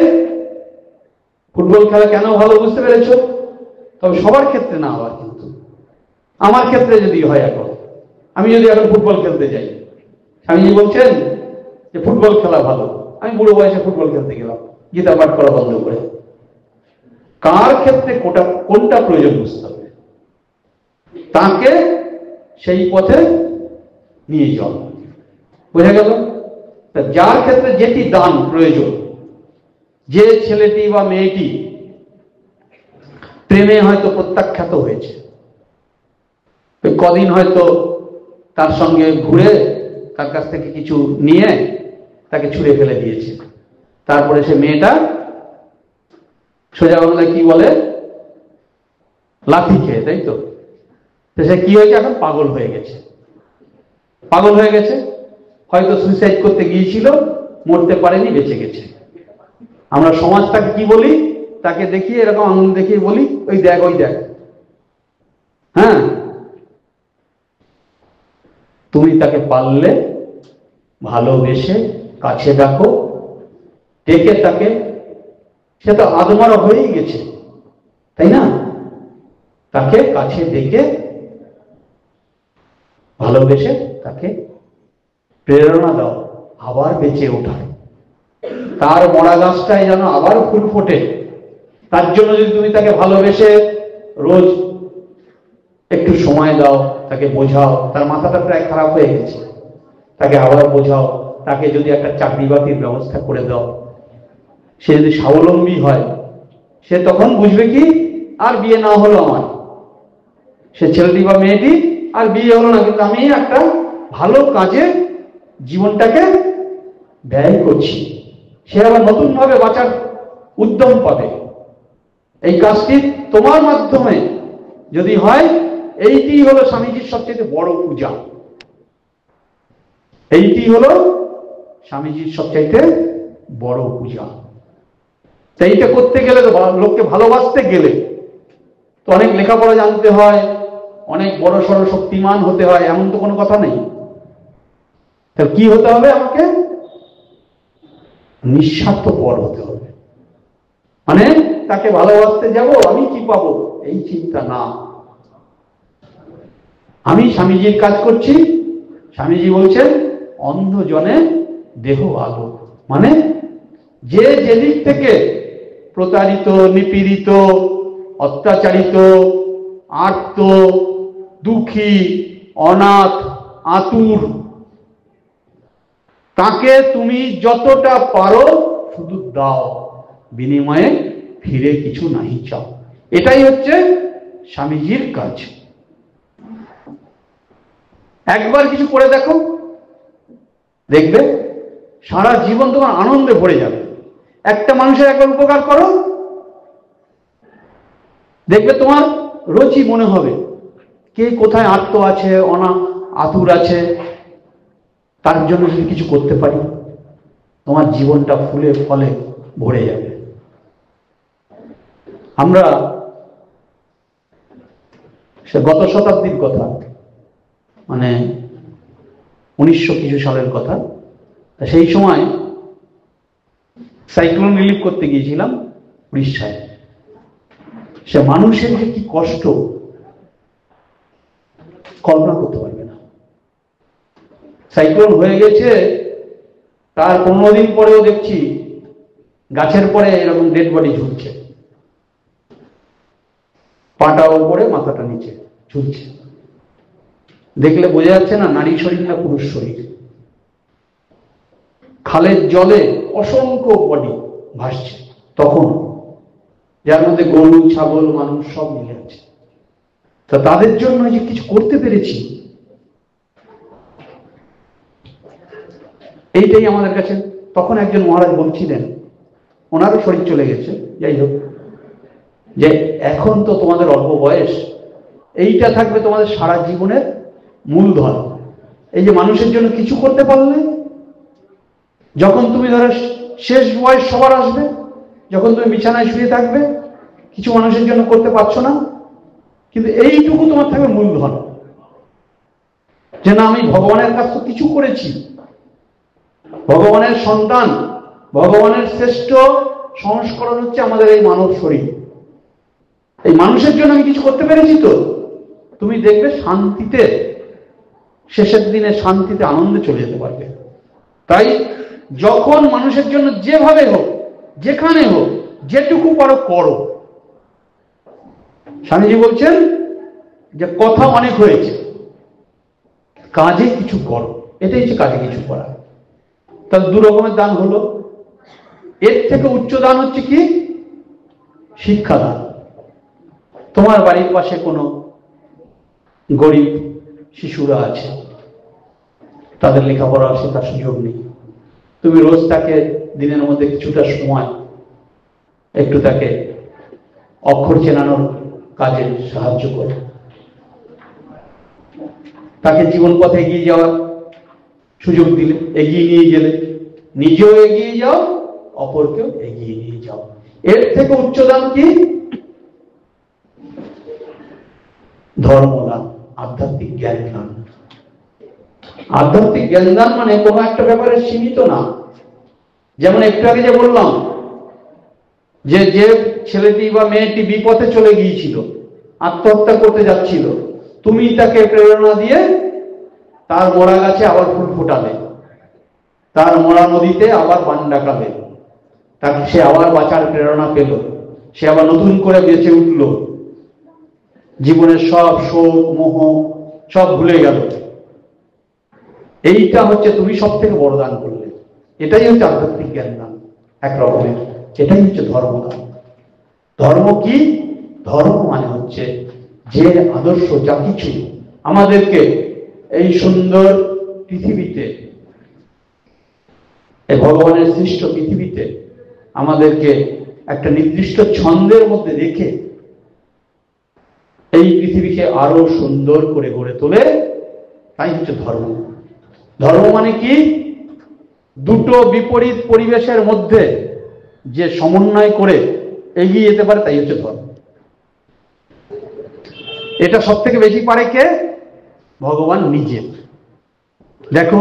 ফুটবল খেলা কেন ভালো বুঝতে পেরেছ? তবে সবার ক্ষেত্রে না, আবার কিন্তু আমার ক্ষেত্রে যদি হয়, এখন আমি যদি এখন ফুটবল খেলতে যাই, স্বামীজি বলছেন যে ফুটবল খেলা ভালো, আমি বুড়ো বয়সে ফুটবল খেলতে গেলাম গীতা পাঠ করা বন্ধ করে। কার ক্ষেত্রে কোনটা প্রয়োজন বুঝতে হবে, তাকে সেই পথে নিয়ে যাও। বোঝা গেল? যার ক্ষেত্রে যেটি দান প্রয়োজন, যে ছেলেটি বা মেয়েটি প্রেমে হয়তো প্রত্যাখ্যাত হয়েছে, কদিন হয়তো তার সঙ্গে ঘুরে তার কাছ থেকে কিছু নিয়ে তাকে ছুঁড়ে ফেলে দিয়েছে, তারপরে সে মেয়েটা সোজা বাংলায় কি বলে, লাঠি খেয়ে, তাই তো? সে কি হয়েছে? এখন পাগল হয়ে গেছে। পাগল হয়ে গেছে, হয়তো সুইসাইড করতে গিয়েছিল, মরতে পারেনি, বেঁচে গেছে। আমরা সমাজটাকে কি বলি? তাকে দেখিয়ে এরকম আঙুল দেখিয়ে বলি, ওই দেখ, ওই দেখ। হ্যাঁ, তুমি তাকে পারলে ভালোবেসে কাছে ডাকো, ডেকে তাকে, সে তো আদমারা হয়েই গেছে, তাই না? তাকে কাছে ডেকে ভালোবেসে তাকে প্রেরণা দাও আবার বেঁচে ওঠার, তার মরা গাছটায় যেন আবার ফুল ফোটে। তার জন্য যদি তুমি তাকে ভালোবেসে রোজ একটু সময় দাও, তাকে বোঝাও, তার মাথাটা প্রায় খারাপ হয়ে গেছে, তাকে আবার বোঝাও, তাকে যদি একটা চাকরি বাকরির ব্যবস্থা করে দাও, সে যদি স্বাবলম্বী হয়, সে তখন বুঝবে কি, আর বিয়ে না হলো আমার, সে ছেলেটি বা মেয়েটি আর বিয়ে হলো না, কিন্তু আমি একটা ভালো কাজে জীবনটাকে ব্যয় করছি, সে আবার নতুন ভাবে বাঁচার উদ্যম পাবে। এই কাজটি তোমার মাধ্যমে যদি হয়, এইটি হলো স্বামীজির সবচেয়ে বড় পূজা। এইটি হলো স্বামীজির সবচাইতে বড় পূজা। এইটা করতে গেলে তো, লোককে ভালোবাসতে গেলে তো অনেক লেখাপড়া জানতে হয়, অনেক বড় সড় শক্তিমান হতে হয়, এমন তো কোনো কথা নেই। তাহলে কি হতে হবে? আমাকে নিঃস্বার্থপর হতে হবে। মানে তাকে ভালোবাসতে যাব, আমি কি পাবো এই চিন্তা না। আমি স্বামীজির কাজ করছি, স্বামীজি বলছেন অন্ধজনে দেহ আলো, মানে যে যেদিক থেকে প্রতারিত, নিপীড়িত, অত্যাচারিত, আর্ত, দুঃখী, অনাথ, আতুর, তাকে তুমি যতটা পারো শুধু দাও, বিনিময়ে ফিরে কিছু নাহি চাও। এটাই হচ্ছে স্বামীজির কাজ। একবার কিছু করে দেখো, দেখবে সারা জীবন তোমার আনন্দে ভরে যাবে। একটা মানুষের একবার উপকার করো, দেখবে তোমার রোজই মনে হবে কে কোথায় আর্ত আছে, আতুর আছে, তার জন্য যদি কিছু করতে পারি, তোমার জীবনটা ফুলে ফলে ভরে যাবে। আমরা সে গত শতাব্দীর কথা, মানে 1900 কিছু সালের কথা, সেই সময় সাইক্লোন রিলিফ করতে গিয়েছিলাম উড়িষ্যায়। সে মানুষের যে কি কষ্ট, কল্পনা করতে পারবে না। সাইক্লোন হয়ে গেছে, তার 15 দিন পরেও দেখছি গাছের পরে এরকম ডেড বডি ঝুলছে, পাটা উপরে মাথাটা নিচে ঝুলছে। দেখলে বোঝা যাচ্ছে না নারী শরীর না পুরুষ শরীর। খালের জলে অসংখ্য বডি ভাসছে তখন, যার মধ্যে গরু, ছাগল, মানুষ সব মিলে আছে। তা তাদের জন্য যে কিছু করতে পেরেছি, এইটাই আমাদের কাছে। তখন একজন মহারাজ বলছিলেন, ওনারও শরীর চলে গেছে, যাই হোক, যে এখন তো তোমাদের অল্প বয়স, এইটা থাকবে তোমাদের সারা জীবনের মূলধন। এই যে মানুষের জন্য কিছু করতে পারলে, যখন তুমি ধরো শেষ বয়স সবার আসবে, যখন তুমি বিছানায় শুয়ে থাকবে, কিছু মানুষের জন্য করতে পারছো না, কিন্তু এইটুকু তোমার থাকবে মূলধন, যে না আমি ভগবানের কাছে তো কিছু করেছি, ভগবানের সন্তান, ভগবানের শ্রেষ্ঠ সংস্করণ হচ্ছে আমাদের এই মানব শরীর, এই মানুষের জন্য আমি কিছু করতে পেরেছি। তো তুমি দেখবে শান্তিতে, শেষের দিনে শান্তিতে, আনন্দে চলে যেতে পারবে। তাই যখন মানুষের জন্য যেভাবে হোক, যেখানে হোক, যেটুকু পারো করো। স্বামীজি বলছেন যে কথা অনেক হয়েছে, কাজে কিছু করো, এটাই হচ্ছে কাজে কিছু করা। তাহলে 2 রকমের দান হলো। এর থেকে উচ্চ দান হচ্ছে কি? শিক্ষাদান। তোমার বাড়ির পাশে কোনো গরিব শিশুরা আছে, তাদের লেখাপড়া শেখার সুযোগ নেই, তুমি রোজ তাকে দিনের মধ্যে কিছুটা সময় একটু তাকে অক্ষর চেনানোর কাজে সাহায্য করো, তাকে জীবন পথে এগিয়ে যাওয়ার সুযোগ দিলে, এগিয়ে নিয়ে গেলে, নিজেও এগিয়ে যাও, অপরকেও এগিয়ে নিয়ে যাও। এর থেকে উচ্চদান কি? ধর্মদান, আধ্যাত্মিক জ্ঞান দান। আধ্যাত্মিক জ্ঞান দান মানে কোনো একটা ব্যাপারে সীমিত না। যেমন একটু আগে যে বললাম, যে যে ছেলেটি বা মেয়েটি বিপথে চলে গিয়েছিল, আত্মহত্যা করতে যাচ্ছিল, তুমি তাকে প্রেরণা দিয়ে তার মরা গাছে আবার ফুল ফোটাবে, তার মরা নদীতে আবার বান ডাকাবে, তাকে সে আবার বাঁচার প্রেরণা পেল, সে আবার নতুন করে বেঁচে উঠল, জীবনের সব শোক মোহ সব ভুলে গেল। এইটা হচ্ছে তুমি সব থেকে বড় দান করলে। এটাই হচ্ছে আধ্যাত্মিক জ্ঞান দান এক রকমের। এটাই হচ্ছে ধর্মদান। ধর্ম কি? ধর্ম মানে হচ্ছে যে আদর্শ, যা কিছু আমাদেরকে এই সুন্দর পৃথিবীতে, এই ভগবানের সৃষ্ট পৃথিবীতে আমাদেরকে একটা নির্দিষ্ট ছন্দের মধ্যে রেখে এই পৃথিবীকে আরো সুন্দর করে গড়ে তোলে, তাই হচ্ছে ধর্ম। ধর্ম মানে কি? দুটো বিপরীত পরিবেশের মধ্যে যে সমন্বয় করে এগিয়ে যেতে পারে, তাই হচ্ছে ধর্ম। এটা সব থেকে বেশি পারে কে? ভগবান নিজে। দেখো,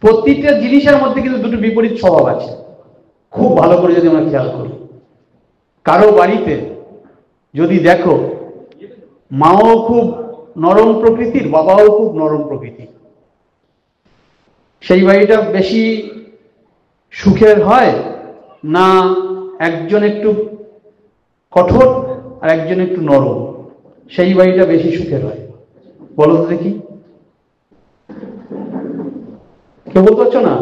প্রতিটা জিনিসের মধ্যে কিন্তু দুটো বিপরীত স্বভাব আছে, খুব ভালো করে যদি আমরা খেয়াল করি। কারো বাড়িতে যদি দেখো, মাও খুব নরম প্রকৃতির, বাবাও খুব নরম প্রকৃতির, সেই বাড়িটা বেশি সুখের হয় না একজন একটু কঠোর আর একজন একটু নরম? সেই বাড়িটা বেশি সুখের হয়? বলো তো দেখি, কেউ বলতে পারছো না?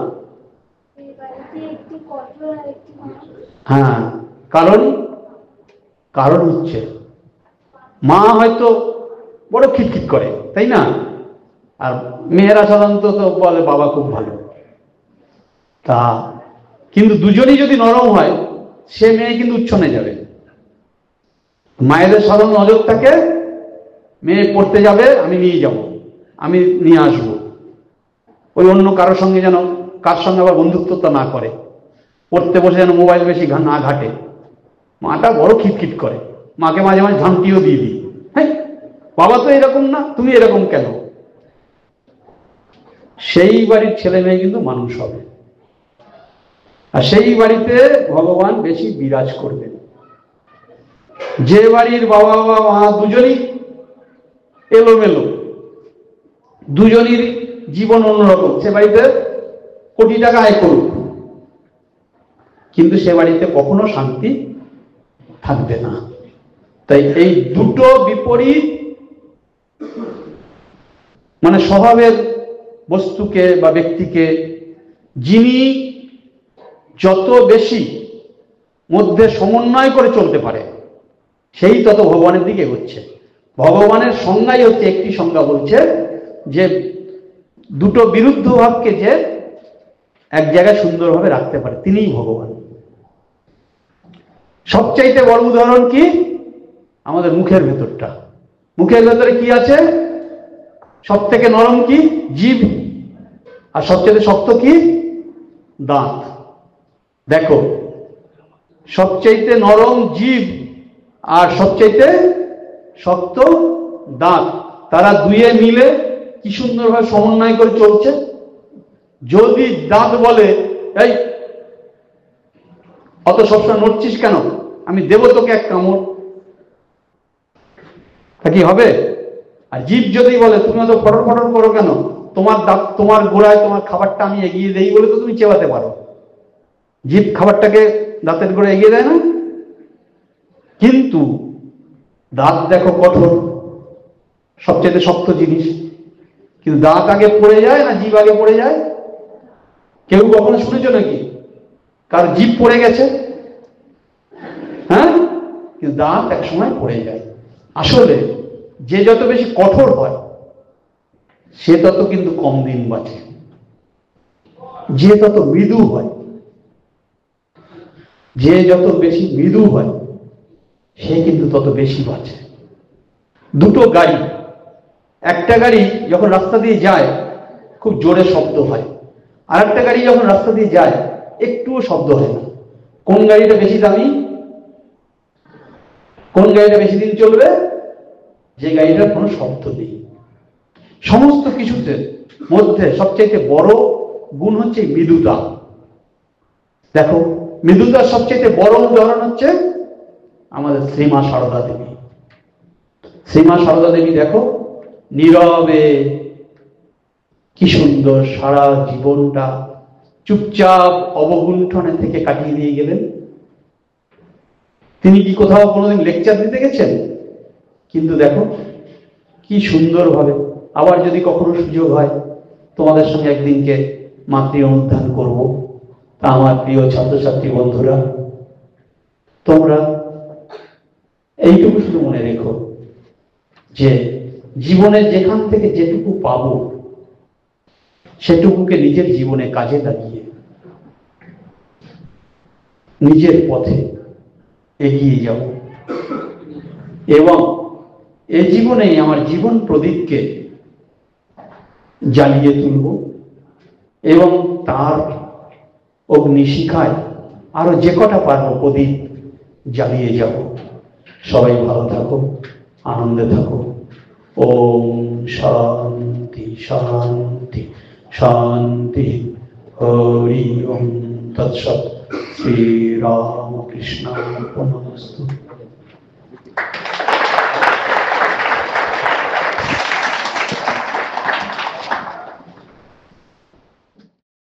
হ্যাঁ, কারণ কারণ হচ্ছে মা হয়তো বড় খিটখিট করে, তাই না? আর মেয়েরা সাধারণত তো বলে বাবা খুব ভালো। তা কিন্তু দুজনই যদি নরম হয়, সে মেয়ে কিন্তু উচ্ছনে যাবে। মায়েদের সাধারণ নজর থাকে, মেয়ে পড়তে যাবে, আমি নিয়ে যাব, আমি নিয়ে আসবো, ওই অন্য কারোর সঙ্গে যেন, কার সঙ্গে আবার বন্ধুত্বটা না করে, পড়তে বসে যেন মোবাইল বেশি না ঘাটে। মাটা বড় খিটখিট করে, মাকে মাঝে মাঝে ঝাঁটিও দিয়ে দিই, হ্যাঁ বাবা তো এরকম না, তুমি এরকম কেন? সেই বাড়ির ছেলে মেয়ে কিন্তু মানুষ হবে, আর সেই বাড়িতে ভগবান বেশি বিরাজ করবেন। যে বাড়ির বাবা বা মা দুজনই এলোমেলো, দুজনের জীবন অন্যরকম। সে বাড়িতে কোটি টাকা আয় করুক, কিন্তু সে বাড়িতে কখনো শান্তি থাকবে না। তাই এই দুটো বিপরীত মানে স্বভাবের বস্তুকে বা ব্যক্তিকে যিনি যত বেশি মধ্যে সমন্বয় করে চলতে পারে, সেই তত ভগবানের দিকে এগোচ্ছে। ভগবানের সংজ্ঞাই হচ্ছে, একটি সংজ্ঞা বলছে যে দুটো বিরুদ্ধ ভাবকে যে এক জায়গায় সুন্দরভাবে রাখতে পারে, তিনিই ভগবান। সবচাইতে বড় উদাহরণ কি? আমাদের মুখের ভেতরটা। মুখের ভেতরে কি আছে? সব থেকে নরম কি? জিভ। আর সবচেয়ে শক্ত কি? দাঁত। দেখো, সবচাইতে নরম জিভ আর সবচাইতে শক্ত দাঁত, তারা দুয়ে মিলে কি সুন্দরভাবে সমন্বয় করে চলছে। যদি দাঁত বলে, এই অত সবসময় নড়ছিস কেন, আমি দেব তোকে এক কামড়, তা কি হবে? আর জীব যদি বলে, তুমি অত ফটর ফটর করো কেন, তোমার দাঁত, তোমার গোড়ায় তোমার খাবারটা আমি এগিয়ে দেই বলে তো তুমি চেবাতে পারো। জীব খাবারটাকে দাঁতের গোড়ায় এগিয়ে দেয় না? কিন্তু দাঁত দেখো কঠোর, সবচেয়ে শক্ত জিনিস, কিন্তু দাঁত আগে পড়ে যায় না জীব আগে পড়ে যায়? কেউ কখনো শুনেছো নাকি কার জীব পড়ে গেছে? হ্যাঁ, কিন্তু দাঁত এক সময় পড়ে যায়। আসলে যে যত বেশি কঠোর হয় সে তত কিন্তু কম দিন বাঁচে, যে তত মৃদু হয়, যে যত বেশি মৃদু হয় সে কিন্তু তত বেশি বাঁচে। দুটো গাড়ি, একটা গাড়ি যখন রাস্তা দিয়ে যায় খুব জোরে শব্দ হয়, আর একটা গাড়ি যখন রাস্তা দিয়ে যায় একটুও শব্দ হয় না। কোন গাড়িটা বেশি দামি? কোন গাড়িটা বেশি দিন চলবে? যে গাড়িটার কোনো শব্দ নেই। সমস্ত কিছুতে মধ্যে সবচেয়ে বড় গুণ হচ্ছে মৃদুতা। দেখো, মৃদুতার সবচেয়ে বড় উদাহরণ হচ্ছে আমাদের শ্রীমা সারদা দেবী। শ্রীমা সারদা দেবী দেখো, নীরবে কি সুন্দর সারা জীবনটা চুপচাপ অবগুণ্ঠনে থেকে কাটিয়ে দিয়ে গেলেন। তিনি কি কোথাও কোনোদিন লেকচার দিতে গেছেন? কিন্তু দেখো কি সুন্দরভাবে, আবার যদি কখনো সুযোগ হয় তোমাদের সঙ্গে একদিনকে মাতৃ অনুধান করব, তা আমার প্রিয় ছাত্রছাত্রী বন্ধুরা, তোমরা এইটুকু শুধু মনে রেখো যে জীবনে যেখান থেকে যেটুকু পাবো সেটুকুকে নিজের জীবনে কাজে লাগিয়ে নিজের পথে এগিয়ে যাব, এবং এই জীবনেই আমার জীবন প্রদীপকে জ্বালিয়ে তুলব, এবং তার অগ্নিশিখায় আরো যে কটা পারবো প্রদীপ জ্বালিয়ে যাব। সবাই ভালো থাকো, আনন্দে থাকো। ওম শান্তি শান্তি শান্তি। হরি ওম তৎসৎ। শ্রীরামকৃষ্ণার্পণমস্তু।